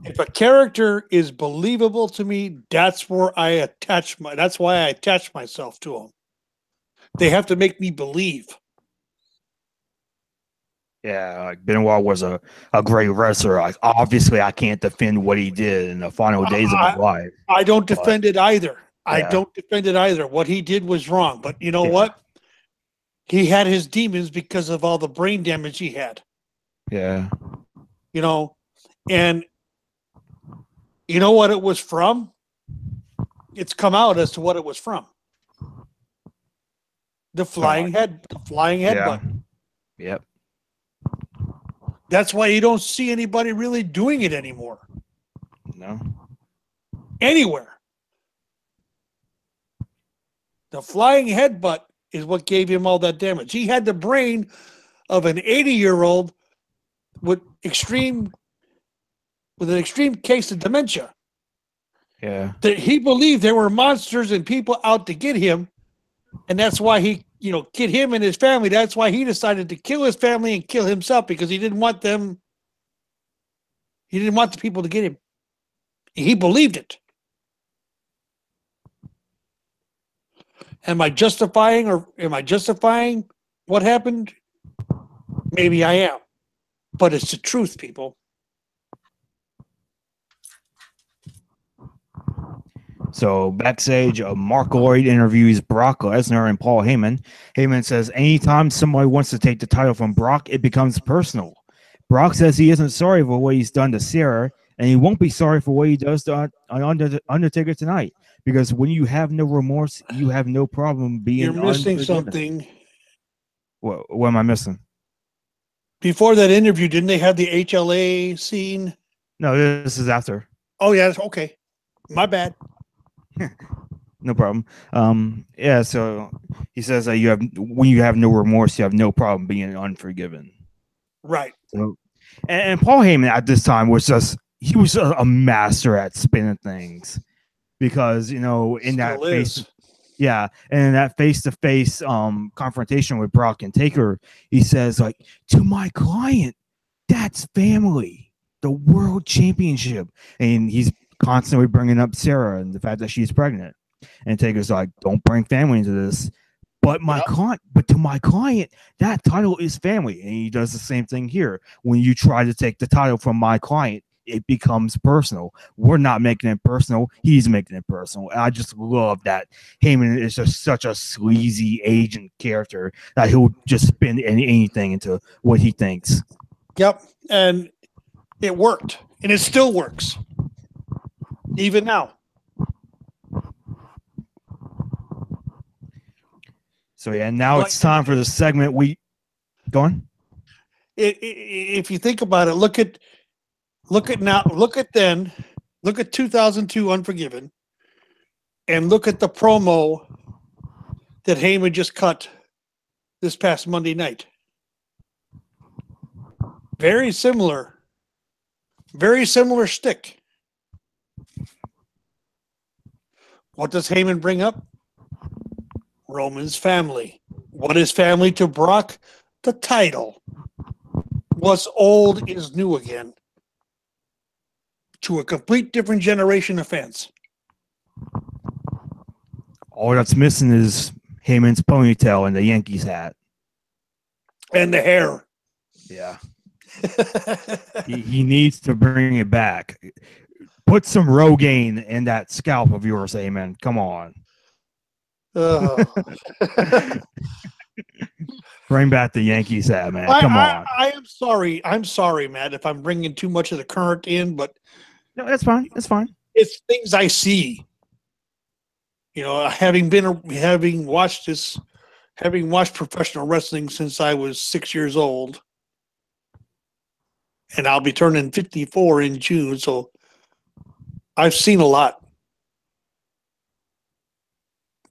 If a character is believable to me, that's why I attach myself to them. They have to make me believe. Yeah, like Benoit was a great wrestler. Like obviously I can't defend what he did in the final days of his life. I don't defend it either. I don't defend it either. What he did was wrong. But you know what? He had his demons because of all the brain damage he had. Yeah. And you know what it was from? It's come out as to what it was from. The flying head button. Yep. That's why you don't see anybody really doing it anymore. No. Anywhere. The flying headbutt is what gave him all that damage. He had the brain of an 80-year-old with an extreme case of dementia. Yeah. That he believed there were monsters and people out to get him. And that's why he, get him and his family. That's why he decided to kill his family and kill himself, because he didn't want the people to get him. He believed it. Am I justifying what happened? Maybe I am. But it's the truth, people. So backstage, Mark Lloyd interviews Brock Lesnar and Paul Heyman. Heyman says, anytime somebody wants to take the title from Brock, it becomes personal. Brock says he isn't sorry for what he's done to Sarah, and he won't be sorry for what he does to Undertaker tonight. Because when you have no remorse, you have no problem being. You're missing something. What am I missing? Before that interview, didn't they have the HLA scene? No, this is after. Oh, yeah. Okay. My bad. No problem. Yeah, so he says that when you have no remorse, you have no problem being unforgiven. Right. So, and Paul Heyman at this time was a master at spinning things, because in that face, Yeah, and in that face-to-face confrontation with Brock and Taker, he says, like, to my client, that's family, the world championship. And he's constantly bringing up Sarah and the fact that she's pregnant. And Taker's like, don't bring family into this. But to my client, that title is family. And he does the same thing here. When you try to take the title from my client, it becomes personal. We're not making it personal. He's making it personal. And I just love that Heyman is just such a sleazy agent character that he'll just spin anything into what he thinks. Yep. And it worked. And it still works. Even now. So yeah, now it's time for the segment we go on. If you think about it, look at 2002 Unforgiven, and look at the promo that Heyman just cut this past Monday night. Very similar stick. What does Heyman bring up? Roman's family. What is family to Brock? The title. What's old is new again. To a complete different generation of fans. All that's missing is Heyman's ponytail and the Yankees hat. And the hair. Yeah. he needs to bring it back. Put some Rogaine in that scalp of yours, Heyman. Come on. Bring back the Yankees hat, man. Come on. I am sorry. I'm sorry, Matt, if I'm bringing too much of the current in, but no, that's fine. That's fine. It's things I see. You know, having watched professional wrestling since I was 6 years old, and I'll be turning 54 in June, so I've seen a lot.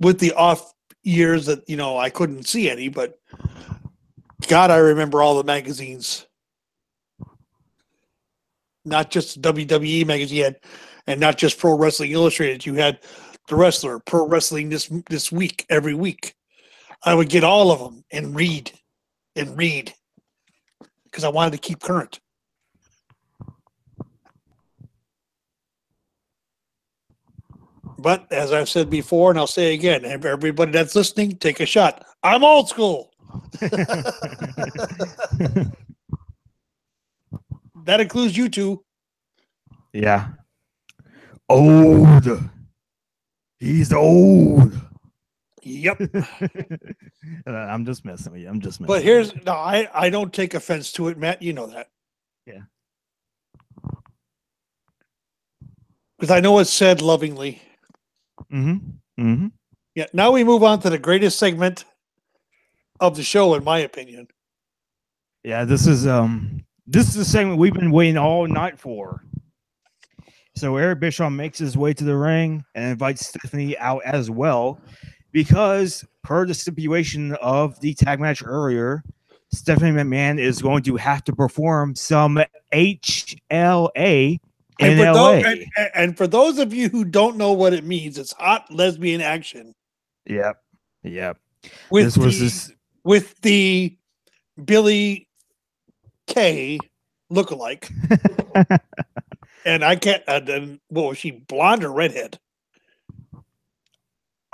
With the off years that, you know, I couldn't see any, but God, I remember all the magazines. Not just WWE magazine, and not just Pro Wrestling Illustrated. You had The Wrestler, Pro Wrestling this week, every week. I would get all of them and read because I wanted to keep current. But as I've said before, and I'll say again, everybody that's listening, take a shot. I'm old school. That includes you two. Yeah. Old. He's old. Yep. I'm just messing with you. But I don't take offense to it, Matt. You know that. Yeah. Because I know it's said lovingly. Mm-hmm. Mm-hmm. Yeah. Now we move on to the greatest segment of the show, in my opinion. Yeah, this is the segment we've been waiting all night for. So Eric Bischoff makes his way to the ring and invites Stephanie out as well, because per the stipulation of the tag match earlier, Stephanie McMahon is going to have to perform some HLA. And for those of you who don't know what it means, it's hot lesbian action. Yep. With the Billy Kay lookalike. And I can't. What was she, blonde or redhead?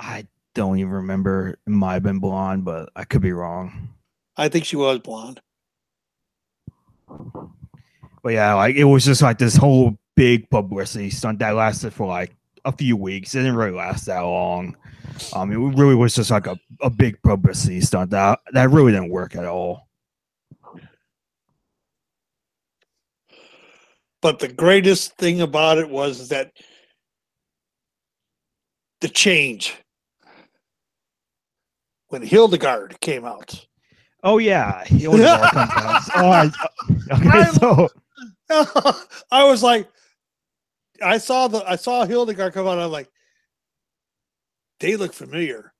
I don't even remember. It might have been blonde, but I could be wrong. I think she was blonde. But yeah, like it was just like this whole big publicity stunt that lasted for like a few weeks. It didn't really last that long. It really was just like a big publicity stunt that really didn't work at all. But the greatest thing about it was that the change when Hildegard came out. Oh yeah, Hildegard comes out. Okay, so I was like, I saw Hildegard come out. I'm like, they look familiar.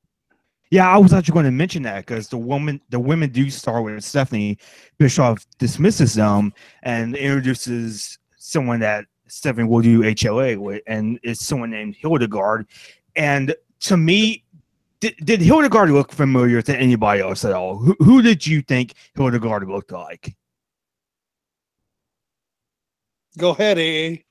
Yeah, I was actually going to mention that because the women do start with Stephanie. Bischoff dismisses them and introduces someone that Stephanie will do HLA with, and it's someone named Hildegard. And to me, did Hildegard look familiar to anybody else at all? Who did you think Hildegard looked like? Go ahead, AA.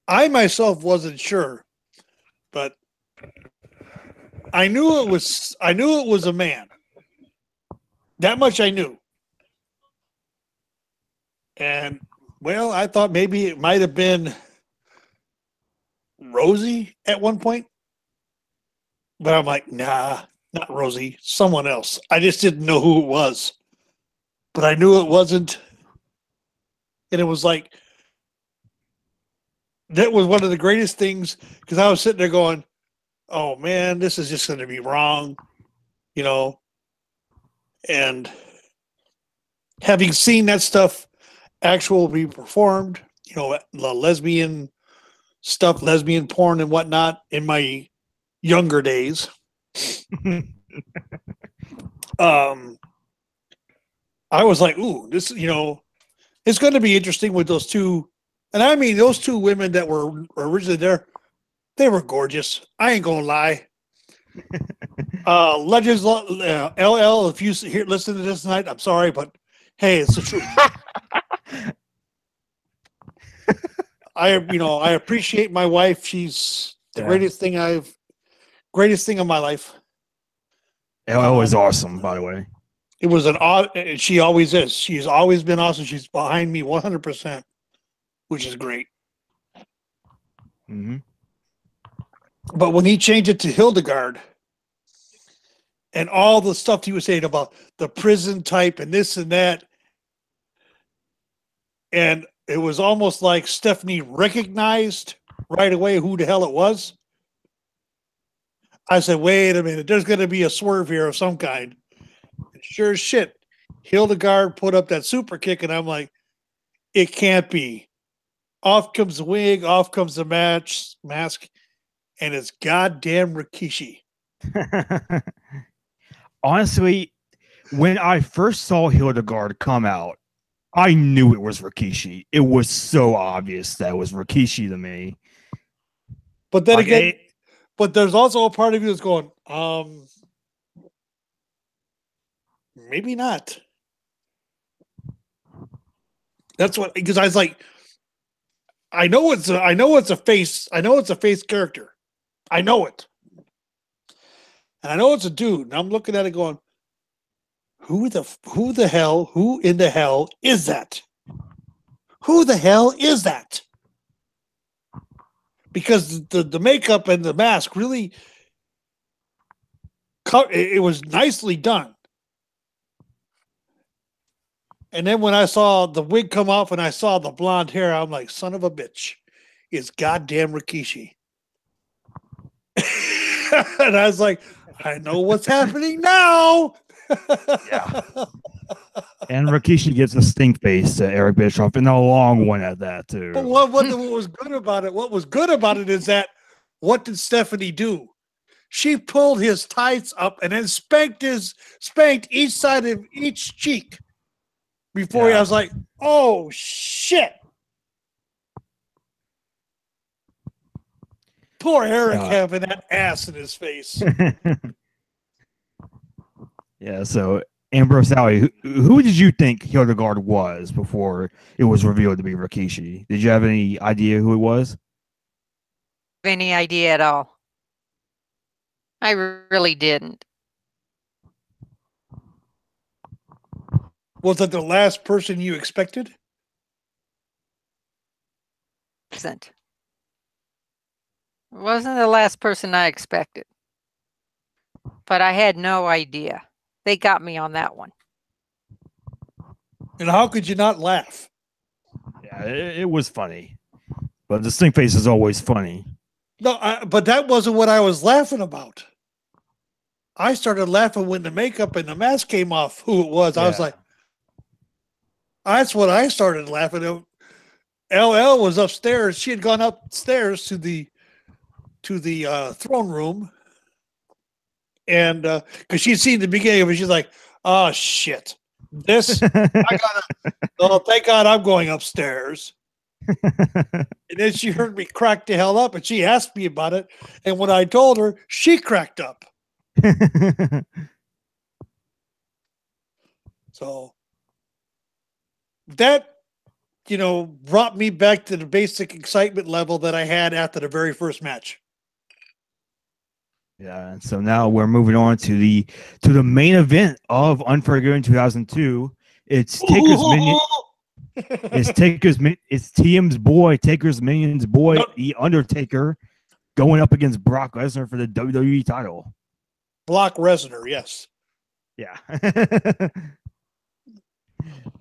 I myself wasn't sure, but I knew it was a man. That much I knew. And well, I thought maybe it might have been Rosie at one point. But I'm like, nah, not Rosie, someone else. I just didn't know who it was. But I knew it wasn't. And it was like, that was one of the greatest things, because I was sitting there going, oh man, this is just going to be wrong, you know. And having seen that stuff actually be performed, you know, the lesbian stuff, lesbian porn and whatnot in my younger days. I was like, ooh, this, you know, it's going to be interesting with those two. And I mean, those two women that were originally there, they were gorgeous. I ain't going to lie. Legends, LL, if you here listen to this tonight, I'm sorry, but hey, it's the truth. I appreciate my wife. She's the greatest thing of my life. LL was awesome, by the way. It was she always is. She's always been awesome. She's behind me 100%, which is great. Mm-hmm. But when he changed it to Hildegard and all the stuff he was saying about the prison type and this and that, and it was almost like Stephanie recognized right away who the hell it was. I said, wait a minute, there's going to be a swerve here of some kind. And sure as shit, Hildegard put up that super kick, and I'm like, it can't be. Off comes the wig, off comes the mask, and it's goddamn Rikishi. Honestly, when I first saw Hildegard come out, I knew it was Rikishi. It was so obvious that it was Rikishi to me. But then again, but there's also a part of you that's going, maybe not. That's what, because I was like, I know it's a face character. I know it. And I know it's a dude. And I'm looking at it going, who in the hell is that? Who the hell is that? Because the makeup and the mask really, it was nicely done. And then when I saw the wig come off and I saw the blonde hair, I'm like, son of a bitch, it's goddamn Rikishi. And I was like, I know what's happening now. Yeah. And Rikishi gives a stink face to Eric Bischoff, and a long one at that too. But what was good about it? What was good about it is that what did Stephanie do? She pulled his tights up and then spanked each side of each cheek. Before I was like, oh shit. Poor Eric having that ass in his face. Yeah, so Ambrose Alley, who did you think Hildegard was before it was revealed to be Rikishi? Did you have any idea who it was? Any idea at all? I really didn't. Was it the last person you expected? Wasn't the last person I expected. But I had no idea. They got me on that one. And how could you not laugh? Yeah, it was funny. But the stink face is always funny. No, but that wasn't what I was laughing about. I started laughing when the makeup and the mask came off, who it was. I was like, that's what I started laughing at. LL was upstairs. She had gone upstairs to the throne room. And because she'd seen the beginning of it, she's like, oh, shit. This, I gotta, oh, thank God I'm going upstairs. And then she heard me crack the hell up and she asked me about it. And when I told her, she cracked up. So that, brought me back to the basic excitement level that I had after the very first match. Yeah, and so now we're moving on to the main event of Unforgiven 2002. It's Takers Minion. It's TM's boy, Takers Minion's boy, the Undertaker, going up against Brock Lesnar for the WWE title. Brock Lesnar, yes. Yeah.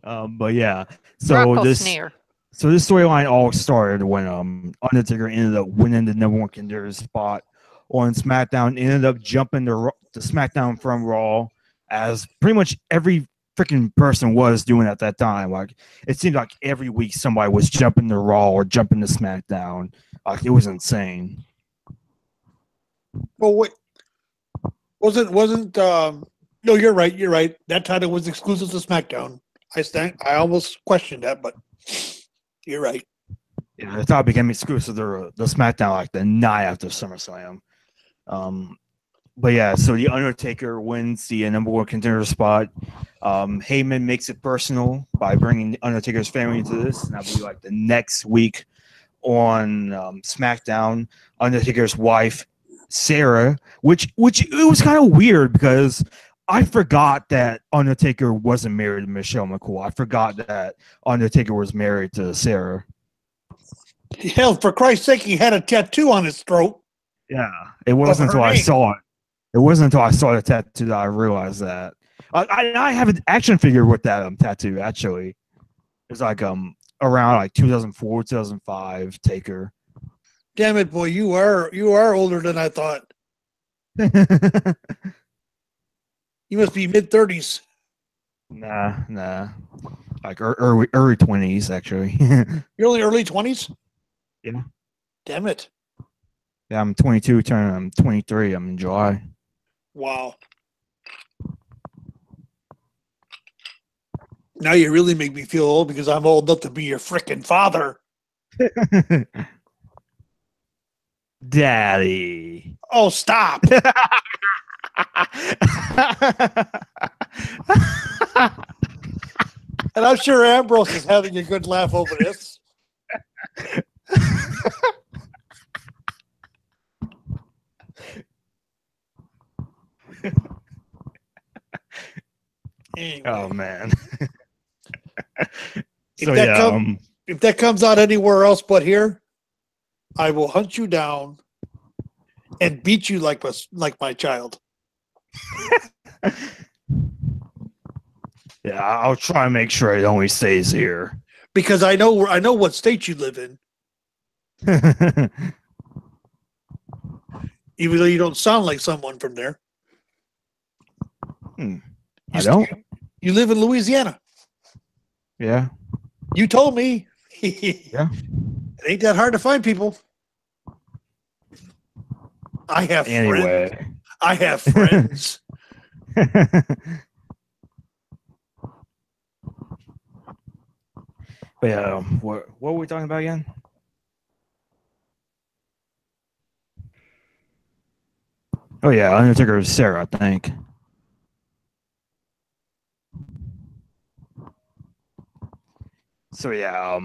But yeah, so Brock this Lesnar. so this storyline all started when Undertaker ended up winning the number one contender spot on SmackDown, ended up jumping to SmackDown from Raw, as pretty much every freaking person was doing at that time. Like, it seemed like every week somebody was jumping to Raw or jumping to SmackDown. Like, it was insane. Well, wait, wasn't no, you're right. That title was exclusive to SmackDown. I almost questioned that, but you're right. Yeah, the title became exclusive to the SmackDown like the night after SummerSlam. But yeah, so the Undertaker wins the number one contender spot. Heyman makes it personal by bringing Undertaker's family into this, and that'll be like the next week on SmackDown. Undertaker's wife, Sarah, which it was kind of weird because I forgot that Undertaker wasn't married to Michelle McCool. I forgot that Undertaker was married to Sarah. Hell, for Christ's sake, he had a tattoo on his throat. Yeah, it wasn't until I saw it. It wasn't until I saw the tattoo that I realized that. I have an action figure with that tattoo, actually. It's like around like 2004, 2005 Taker. Damn it, boy, you are older than I thought. You must be mid-30s. Nah. Like early 20s, actually. You're only early 20s? Yeah. Damn it. Yeah, I'm 22, I'm 23. I'm in July. Wow. Now you really make me feel old because I'm old enough to be your frickin' father. Daddy. Oh, stop. And I'm sure Ambrose is having a good laugh over this. Anyway. Oh man. If that comes out anywhere else but here, I will hunt you down and beat you like my child. Yeah, I'll try and make sure it only stays here. Because I know what state you live in. Even though you don't sound like someone from there. I don't. You live in Louisiana. Yeah. You told me. Yeah. It ain't that hard to find people. I have friends. I have friends. But yeah, what were we talking about again? Oh yeah, Undertaker is Sarah, I think. So yeah,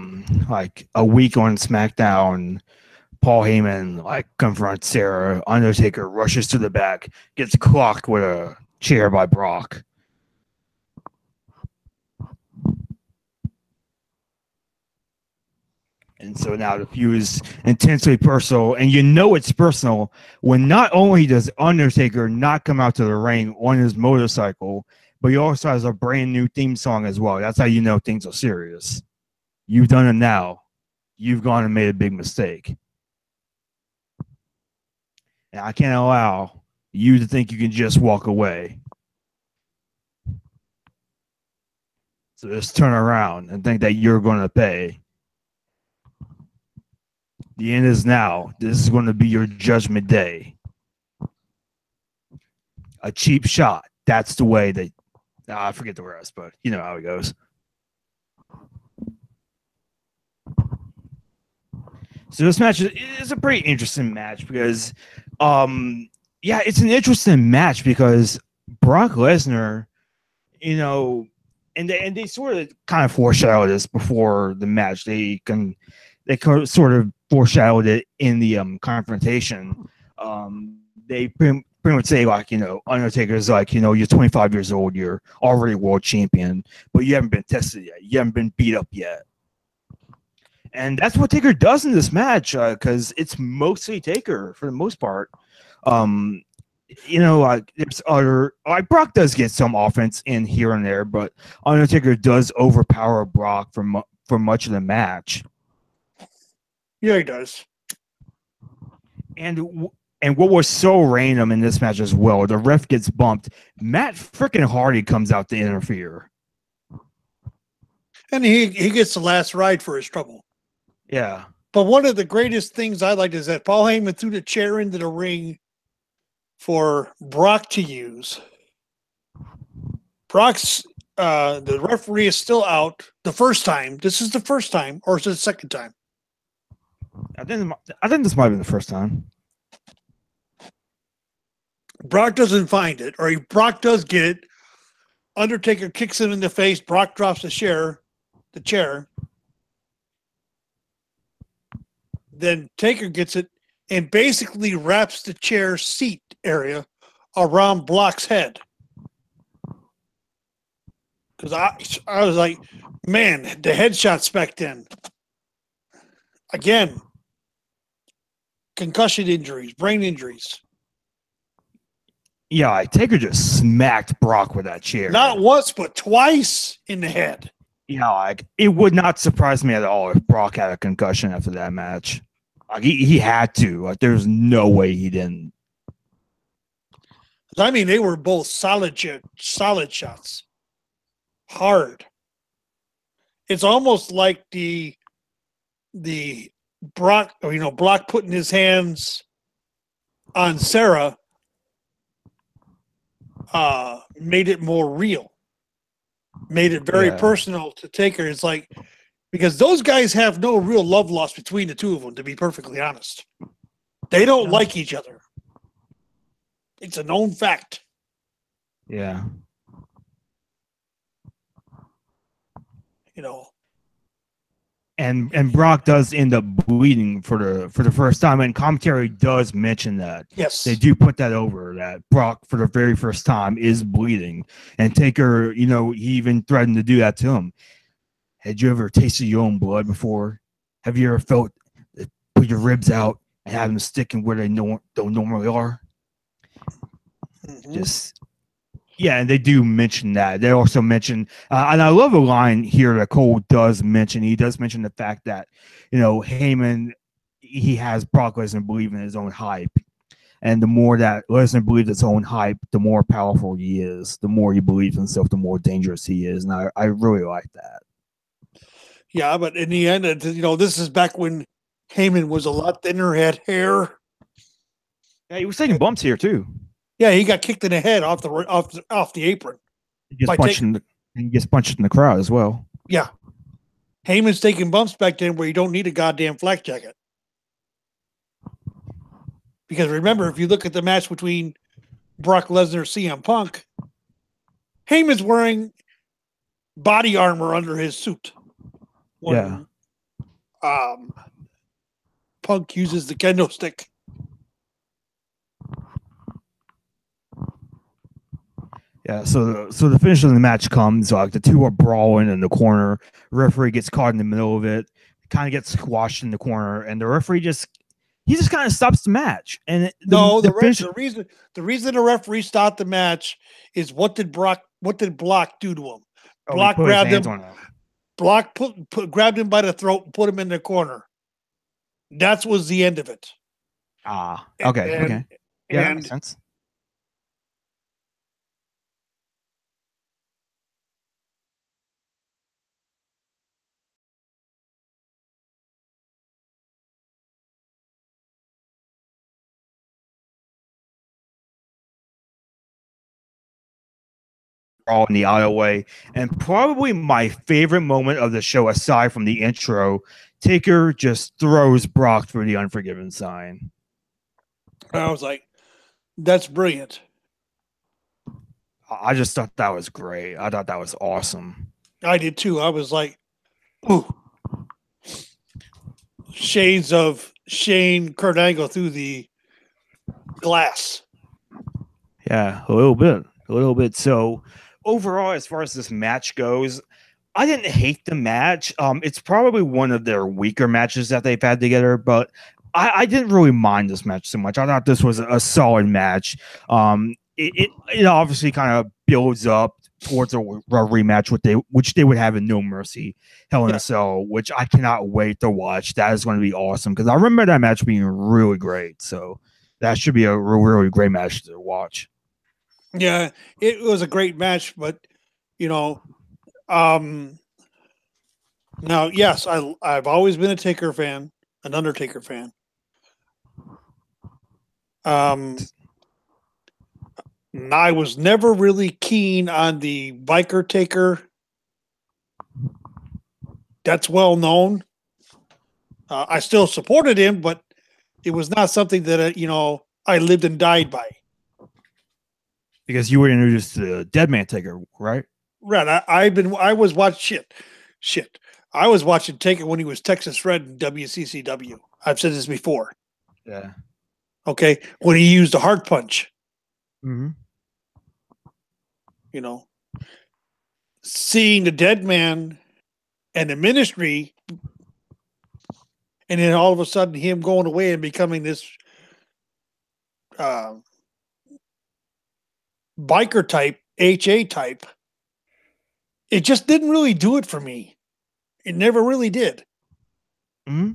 like a week on SmackDown, Paul Heyman like confronts Sarah. Undertaker rushes to the back, gets clocked with a chair by Brock. And so now the feud is intensely personal, and you know it's personal when not only does Undertaker not come out to the ring on his motorcycle, but he also has a brand new theme song as well. That's how you know things are serious. You've done it now. You've gone and made a big mistake. And I can't allow you to think you can just walk away. So just turn around and think that you're going to pay. The end is now. This is going to be your judgment day. A cheap shot. That's the way I forget the rest, but you know how it goes. So this match is a pretty interesting match because, yeah, it's an interesting match because Brock Lesnar, you know, and they sort of kind of foreshadowed this before the match. They sort of foreshadowed it in the confrontation. They pretty much say like, you know, Undertaker's like, you know, you're 25 years old, you're already world champion, but you haven't been tested yet, you haven't been beat up yet. And that's what Taker does in this match, because it's mostly Taker for the most part. You know, like there's other, like Brock does get some offense in here and there, but Undertaker does overpower Brock for much of the match. Yeah, he does. And what was so random in this match as well, the ref gets bumped. Matt freaking Hardy comes out to interfere. And he gets the last ride for his trouble. Yeah. But one of the greatest things I liked is that Paul Heyman threw the chair into the ring for Brock to use. Brock's the referee is still out the first time. This is the first time, or is it the second time? I think this might have been the first time. Brock doesn't find it, or Brock does get it. Undertaker kicks him in the face. Brock drops the chair. Then Taker gets it and basically wraps the chair seat area around Brock's head. Because I was like, man, the headshots back then. Again, concussion injuries, brain injuries. Yeah, Taker just smacked Brock with that chair. Not once, but twice in the head. Yeah, like it would not surprise me at all if Brock had a concussion after that match. Like he had to. Like there's no way he didn't. I mean, they were both solid shots. Hard. It's almost like the Brock, Brock putting his hands on Sarah made it more real. Made it very personal to Taker. It's like, because those guys have no real love lost between the two of them, to be perfectly honest. They don't like each other. It's a known fact. Yeah. You know. And Brock does end up bleeding for the first time, and commentary does mention that. Yes. They do put that over, that Brock for the very first time is bleeding. And Taker, you know, he even threatened to do that to him. Had you ever tasted your own blood before? Have you ever felt put your ribs out and have them sticking where they don't normally are? Mm-hmm. Just, yeah, and they do mention that. They also mention, and I love a line here that Cole does mention. He does mention the fact that, you know, Heyman, he has Brock Lesnar believe in his own hype. And the more that Lesnar believes his own hype, the more powerful he is. The more he believes in himself, the more dangerous he is. And I really like that. Yeah, but in the end, you know, this is back when Heyman was a lot thinner, had hair. Yeah, he was taking bumps here too. Yeah, he got kicked in the head off the apron. He gets punched in the crowd as well. Yeah, Heyman's taking bumps back then where you don't need a goddamn flak jacket. Because remember, if you look at the match between Brock Lesnar and CM Punk, Heyman's wearing body armor under his suit. When, Punk uses the kendo stick. Yeah, so the finish of the match comes. Like the two are brawling in the corner. Referee gets caught in the middle of it. Kind of gets squashed in the corner, and the referee just kind of stops the match. And the reason the referee stopped the match is what did Brock do to him? Brock grabbed him. Brock grabbed him by the throat and put him in the corner. That was the end of it. Okay. Yeah, that makes sense. brawl in the aisleway, and probably my favorite moment of the show, aside from the intro, Taker just throws Brock through the Unforgiven sign. I was like, that's brilliant. I just thought that was great. I thought that was awesome. I did too. I was like, ooh. Shades of Shane Kurt Angle through the glass. Yeah, a little bit. So overall, as far as this match goes, I didn't hate the match. It's probably one of their weaker matches that they've had together, but I didn't really mind this match so much. I thought this was a solid match. It obviously kind of builds up towards a rematch, which they would have in No Mercy Hell in a Cell, which I cannot wait to watch. That is going to be awesome because I remember that match being really great. So that should be a really great match to watch. Yeah, it was a great match, but now yes, I've always been a Taker fan, an Undertaker fan. I was never really keen on the biker Taker. That's well known. I still supported him, but it was not something that I lived and died by. Because you were introduced to the Dead Man Taker, right? Right. I was watching shit. I was watching Taker when he was Texas Red in WCCW. I've said this before. Yeah. Okay. When he used a heart punch. Mm-hmm. Seeing the Dead Man and the Ministry, and then all of a sudden him going away and becoming this biker type, HA type, it just didn't really do it for me. It never really did. Mm-hmm.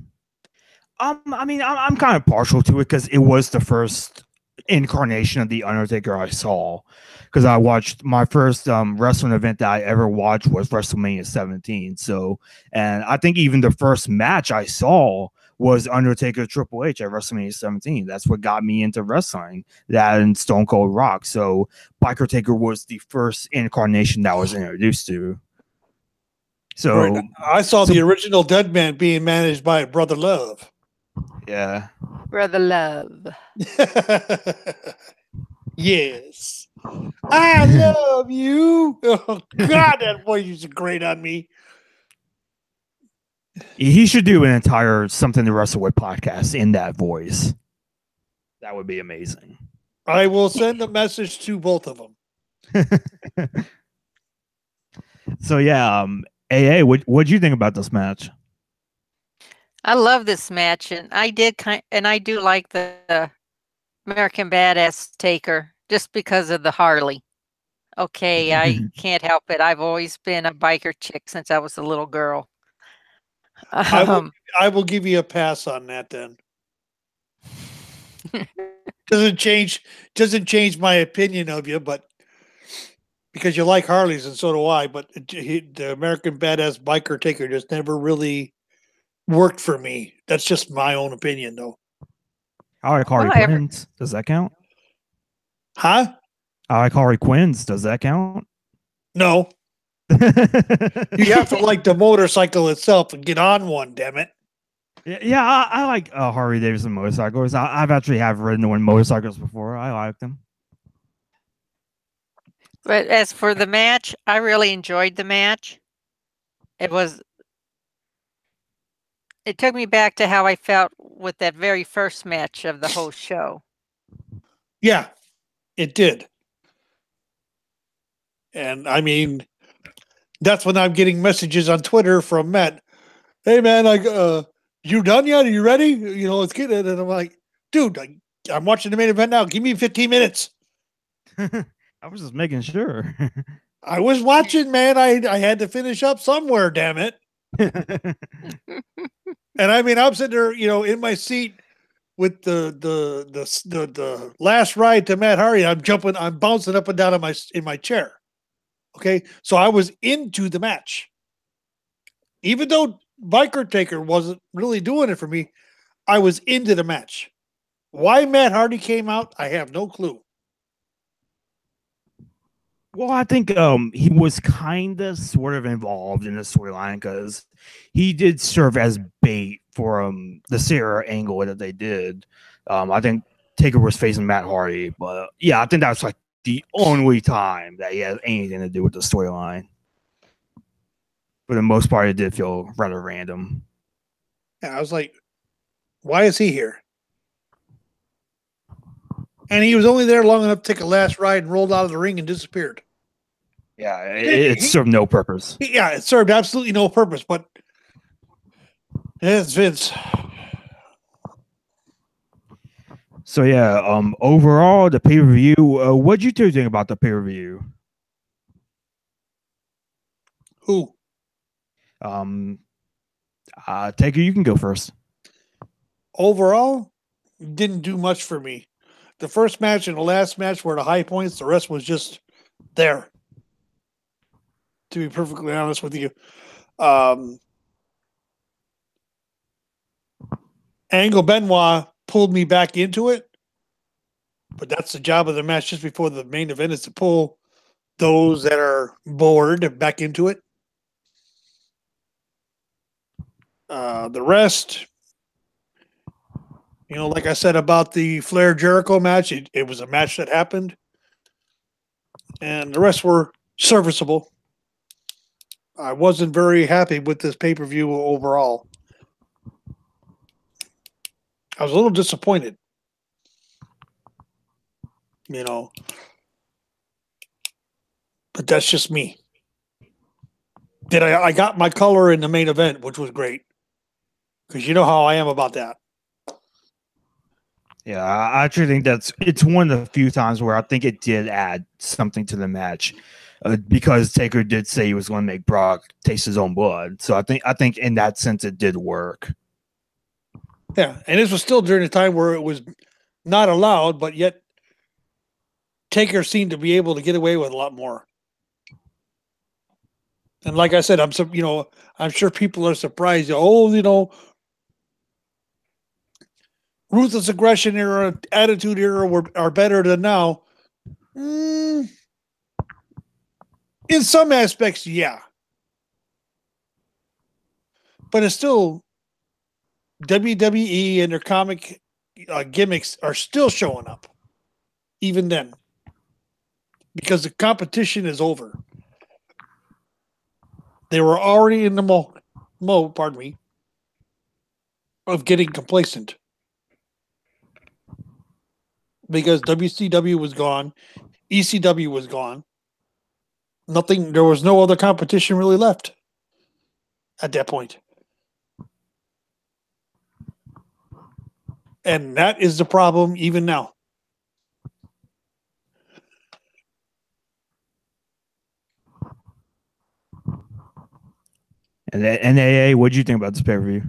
I mean, I'm kind of partial to it because it was the first incarnation of the Undertaker I saw. Because I watched my first wrestling event that I ever watched was WrestleMania 17. So, and I think even the first match I saw was Undertaker Triple H at WrestleMania 17. That's what got me into wrestling. That and Stone Cold Rock. So, Biker Taker was the first incarnation that I was introduced to. So, right. I saw the original Dead Man being managed by Brother Love. Yeah. Brother Love. Yes. I love you. Oh, God, that voice used to grate on me. He should do an entire Something to Wrestle With podcast in that voice. That would be amazing. I will send a message to both of them. So, yeah, AA, what'd you think about this match? I love this match, and I do like the American Badass Taker just because of the Harley. Okay, I can't help it. I've always been a biker chick since I was a little girl. I will give you a pass on that then. Doesn't change my opinion of you, but because you like Harleys and so do I, but the American Badass Biker Taker just never really worked for me. That's just my own opinion, though. I like Harley Quinns. Does that count? Huh? I like Harley Quinns. Does that count? No. You have to like the motorcycle itself and get on one, damn it. Yeah, I like Harley Davidson motorcycles. I've actually ridden one motorcycles before. I like them. But as for the match, I really enjoyed the match. It took me back to how I felt with that very first match of the whole show. Yeah, it did. And I mean, that's when I'm getting messages on Twitter from Matt. Hey man, you done yet? Are you ready? Let's get it. And I'm like, dude, I'm watching the main event now. Give me 15 minutes. I was just making sure. I was watching, man. I had to finish up somewhere, damn it. And I mean, I'm sitting there, in my seat with the last ride to Matt Hardy. I'm bouncing up and down in my chair. Okay, so I was into the match, even though Biker Taker wasn't really doing it for me. I was into the match. Why Matt Hardy came out, I have no clue. Well, I think he was kind of sort of involved in the storyline because he did serve as bait for the Sarah angle that they did. I think Taker was facing Matt Hardy, but yeah, I think that was like the only time that he had anything to do with the storyline. For the most part, it did feel rather random. Yeah, I was like, why is he here? And he was only there long enough to take a last ride and rolled out of the ring and disappeared. Yeah, it served no purpose. Yeah, it served absolutely no purpose, but it's Vince. So yeah, overall the pay-per-view, what'd you two think about the pay-per-view? Who? Taker, you can go first. Overall, didn't do much for me. The first match and the last match were the high points. The rest was just there. To be perfectly honest with you. Angle Benoit pulled me back into it. But that's the job of the match just before the main event is to pull those that are bored back into it. The rest, like I said about the Flair Jericho match, it was a match that happened. And the rest were serviceable. I wasn't very happy with this pay-per-view overall. I was a little disappointed. But that's just me. I got my color in the main event, which was great. Because you know how I am about that. Yeah, I actually think it's one of the few times where I think it did add something to the match. Because Taker did say he was going to make Brock taste his own blood. So I think in that sense it did work. Yeah, and this was still during a time where it was not allowed, but yet Taker seemed to be able to get away with a lot more. And like I said, I'm sure people are surprised. Ruthless aggression era, attitude era are better than now. In some aspects, yeah. But it's still WWE and their comic gimmicks are still showing up, even then, because the competition is over. They were already in the mode, pardon me, of getting complacent. Because WCW was gone, ECW was gone. There was no other competition really left at that point. And that is the problem even now. And NAA, what do you think about this pay-per-view?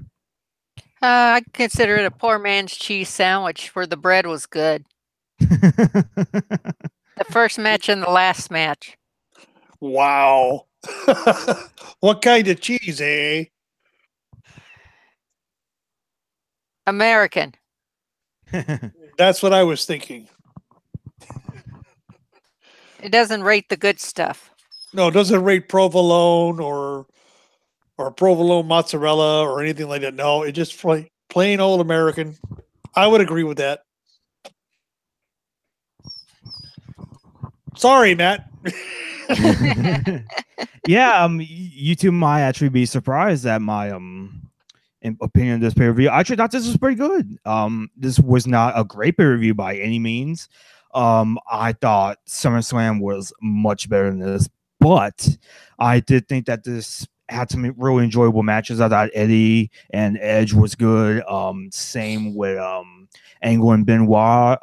I consider it a poor man's cheese sandwich where the bread was good. The first match and the last match. Wow. What kind of cheese, eh? American. That's what I was thinking. It doesn't rate the good stuff. No, it doesn't rate provolone or provolone mozzarella or anything like that. No, it just plain old American. I would agree with that. Sorry, Matt. Yeah, you two might actually be surprised at my opinion of this pay-per-view. I actually thought this was pretty good. This was not a great pay-per-view by any means. I thought SummerSlam was much better than this, but I did think that this had some really enjoyable matches. I thought Eddie and Edge was good. Same with Angle and Benoit.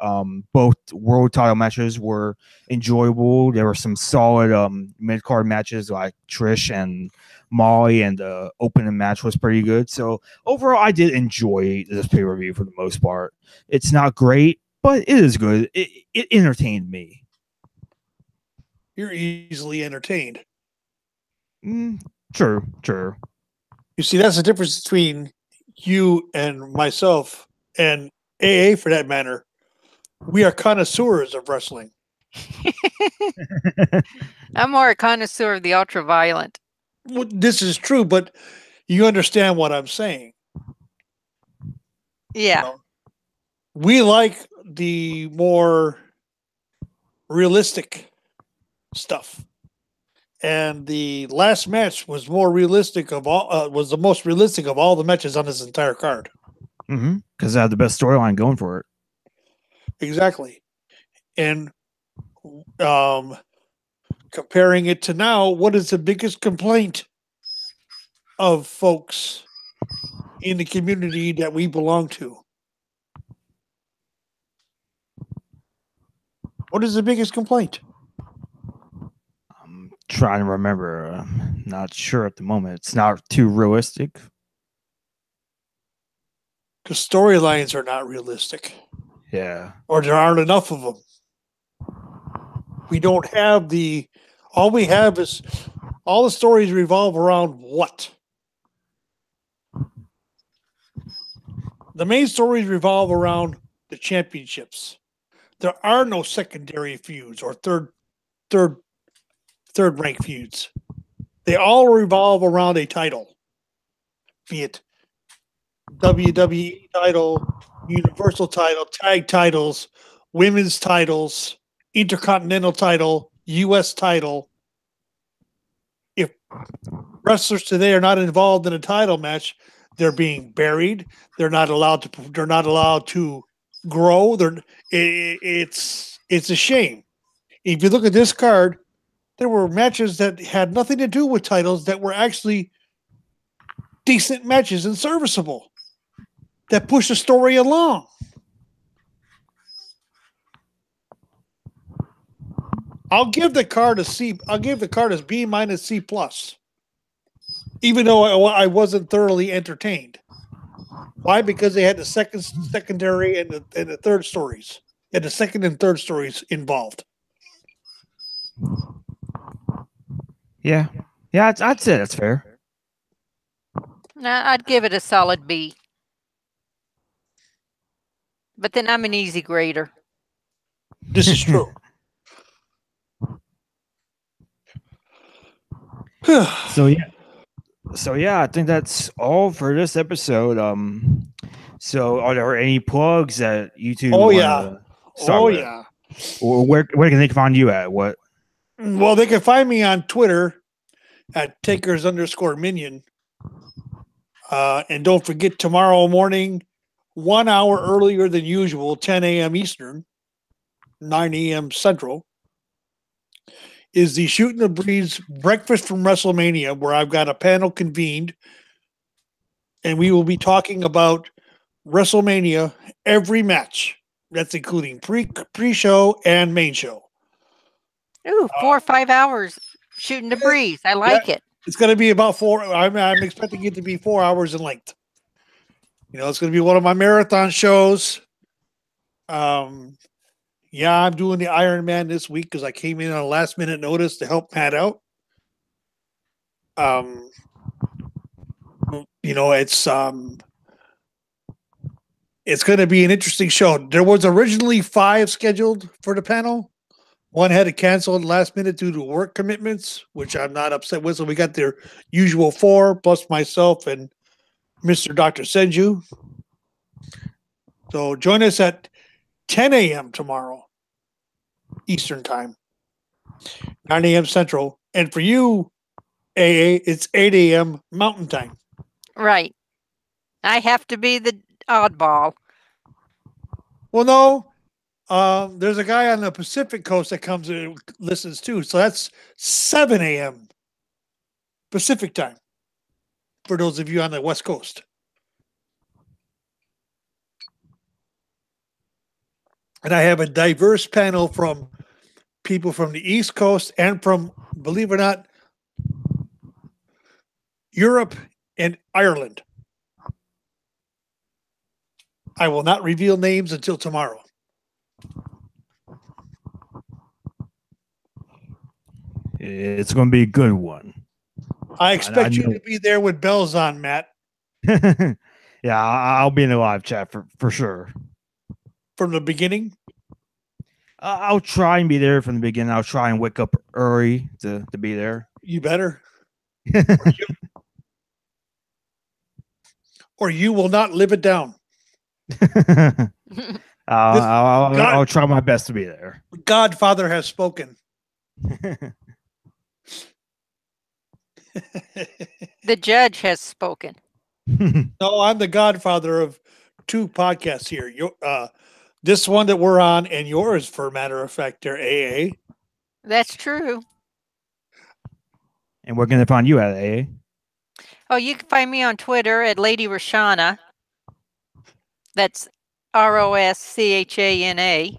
Both world title matches were enjoyable. There were some solid mid-card matches like Trish and Molly, and the opening match was pretty good. So overall, I did enjoy this pay-per-view for the most part. It's not great, but it is good. It entertained me. You're easily entertained. True. You see, that's the difference between you and myself and AA for that matter. We are connoisseurs of wrestling. I'm more a connoisseur of the ultra violent. Well, this is true, but you understand what I'm saying. Yeah. You know, we like the more realistic stuff. And the last match was more realistic of all. Was the most realistic of all the matches on this entire card. Because I had the best storyline going for it. Exactly, and comparing it to now, what is the biggest complaint of folks in the community that we belong to? What is the biggest complaint? I'm trying to remember. I'm not sure at the moment. It's not too realistic. The storylines are not realistic. Yeah. Or there aren't enough of them. We don't have all we have is all the stories revolve around what? The main stories revolve around the championships. There are no secondary feuds or third rank feuds. They all revolve around a title. Be it WWE title, Universal title, tag titles, women's titles, Intercontinental title, US title. If wrestlers today are not involved in a title match, they're being buried. They're not allowed to grow. It's a shame. If you look at this card, there were matches that had nothing to do with titles that were actually decent matches and serviceable that push the story along. I'll give the card a C. I'll give the card a B minus C plus, even though I wasn't thoroughly entertained. Why? Because they had the secondary, and the third stories, and the second and third stories involved. Yeah, I'd say that's fair. Nah, I'd give it a solid B. But then I'm an easy grader. This is true. So yeah, I think that's all for this episode. So are there any plugs that you two? Yeah. Or where can they find you at? What? Well, they can find me on Twitter at Takers_Minion. And don't forget, tomorrow morning, 1 hour earlier than usual, 10 a.m. Eastern, 9 a.m. Central, is the Shootin' the Breeze Breakfast from WrestleMania, where I've got a panel convened, and we will be talking about WrestleMania, every match. That's including pre-show and main show. Ooh, 4 or 5 hours shooting the breeze. I like it. It's going to be about 4. I'm expecting it to be 4 hours in length. It's going to be one of my marathon shows. Yeah, I'm doing the Iron Man this week because I came in on a last minute notice to help Pat out. It's going to be an interesting show. There was originally 5 scheduled for the panel. One had to cancel at the last minute due to work commitments, which I'm not upset with. So we got their usual 4 plus myself and Mr. Dr. Senju. So join us at 10 a.m. tomorrow, Eastern Time, 9 a.m. Central. And for you, AA, it's 8 a.m. Mountain Time. Right. I have to be the oddball. Well, no. There's a guy on the Pacific Coast that comes and listens too. So that's 7 a.m. Pacific Time for those of you on the West Coast. And I have a diverse panel from people from the East Coast and from, believe it or not, Europe and Ireland. I will not reveal names until tomorrow. It's going to be a good one. I expect you to be there with bells on, Matt. Yeah, I'll be in the live chat for sure. From the beginning? I'll try and be there from the beginning. I'll try and wake up early to be there. You better. Or you will not live it down. I'll try my best to be there. Godfather has spoken. The judge has spoken. No, I'm the godfather of 2 podcasts here. This one that we're on and yours, for a matter of fact, they're AA. That's true. And we're going to find you at AA. Oh, you can find me on Twitter at Lady Roshana. That's ROSCHANA.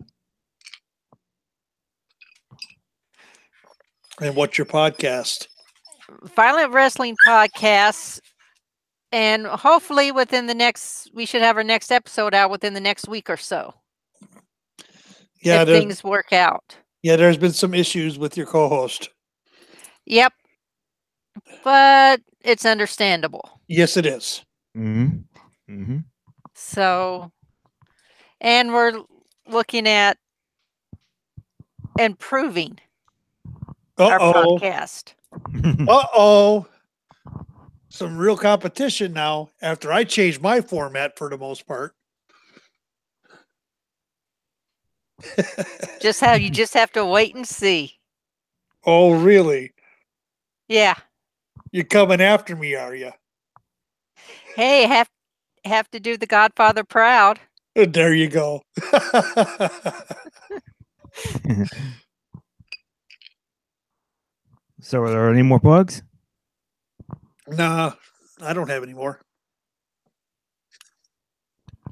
And what's your podcast? Violent Wrestling Podcasts. And hopefully we should have our next episode out within the next week or so. Yeah, if things work out. Yeah, there's been some issues with your co-host. Yep. But it's understandable. Yes, it is. Mm-hmm. Mm-hmm. So, and we're looking at improving our podcast. Some real competition now after I changed my format for the most part. You just have to wait and see. Oh, really? Yeah. You're coming after me, are you? Hey, have to do the Godfather proud. There you go. So are there any more plugs? Nah, I don't have any more.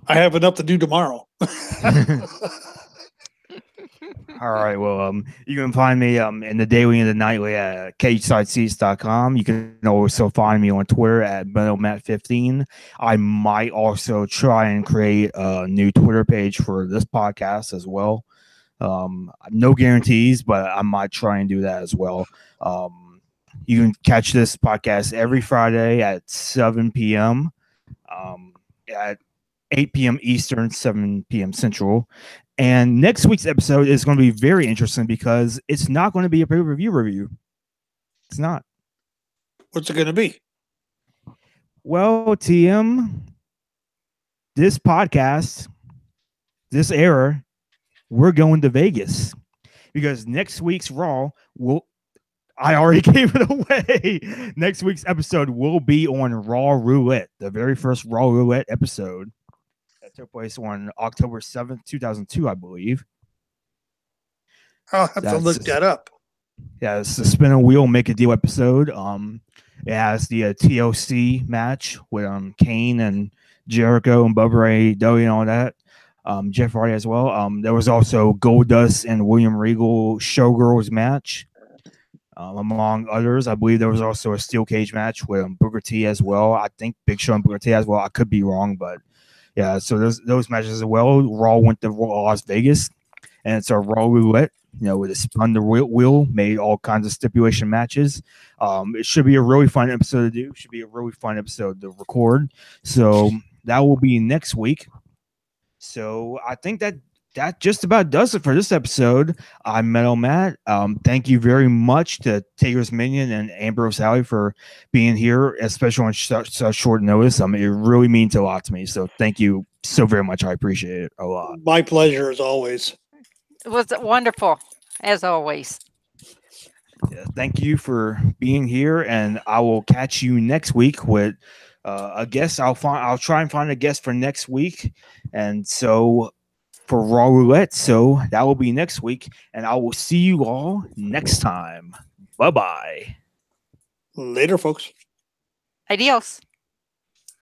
I have enough to do tomorrow. All right. Well, you can find me in the daily and the nightly at cagesidseats.com. You can also find me on Twitter at MetalMatt15. I might also try and create a new Twitter page for this podcast as well. No guarantees, but I might try and do that as well. You can catch this podcast every Friday at 7 p.m. At 8 p.m. Eastern, 7 p.m. Central. And next week's episode is going to be very interesting because it's not going to be a pay-per-view review. It's not. What's it going to be? Well, TM, this podcast, this era, we're going to Vegas because next week's Raw I already gave it away. Next week's episode will be on Raw Roulette, the very first Raw Roulette episode. That took place on October 7th, 2002, I believe. I'll have to look that up. Yeah, it's the Spin a Wheel, Make a Deal episode. It has the TLC match with Kane and Jericho and Bubba Ray Dudley and all that. Jeff Hardy as well. There was also Goldust and William Regal Showgirls match. Among others, I believe there was also a steel cage match with Booker T as well. I think Big Show and Booker T as well. I could be wrong, but yeah. So those matches as well. Raw went to Las Vegas, and it's a Raw Roulette. You know, with a spun the wheel, made all kinds of stipulation matches. It should be a really fun episode to do. Should be a really fun episode to record. So that will be next week. So I think that just about does it for this episode. I'm Metal Matt. Thank you very much to Takers Minion and Ambrose for being here, especially on such short notice. It really means a lot to me. So thank you so very much. I appreciate it a lot. My pleasure, as always. It was wonderful, as always. Yeah, thank you for being here, and I will catch you next week with a guest. I'll try and find a guest for next week, and so for Raw Roulette. So that will be next week, and I will see you all next time. Bye-bye. Later, folks. Adios.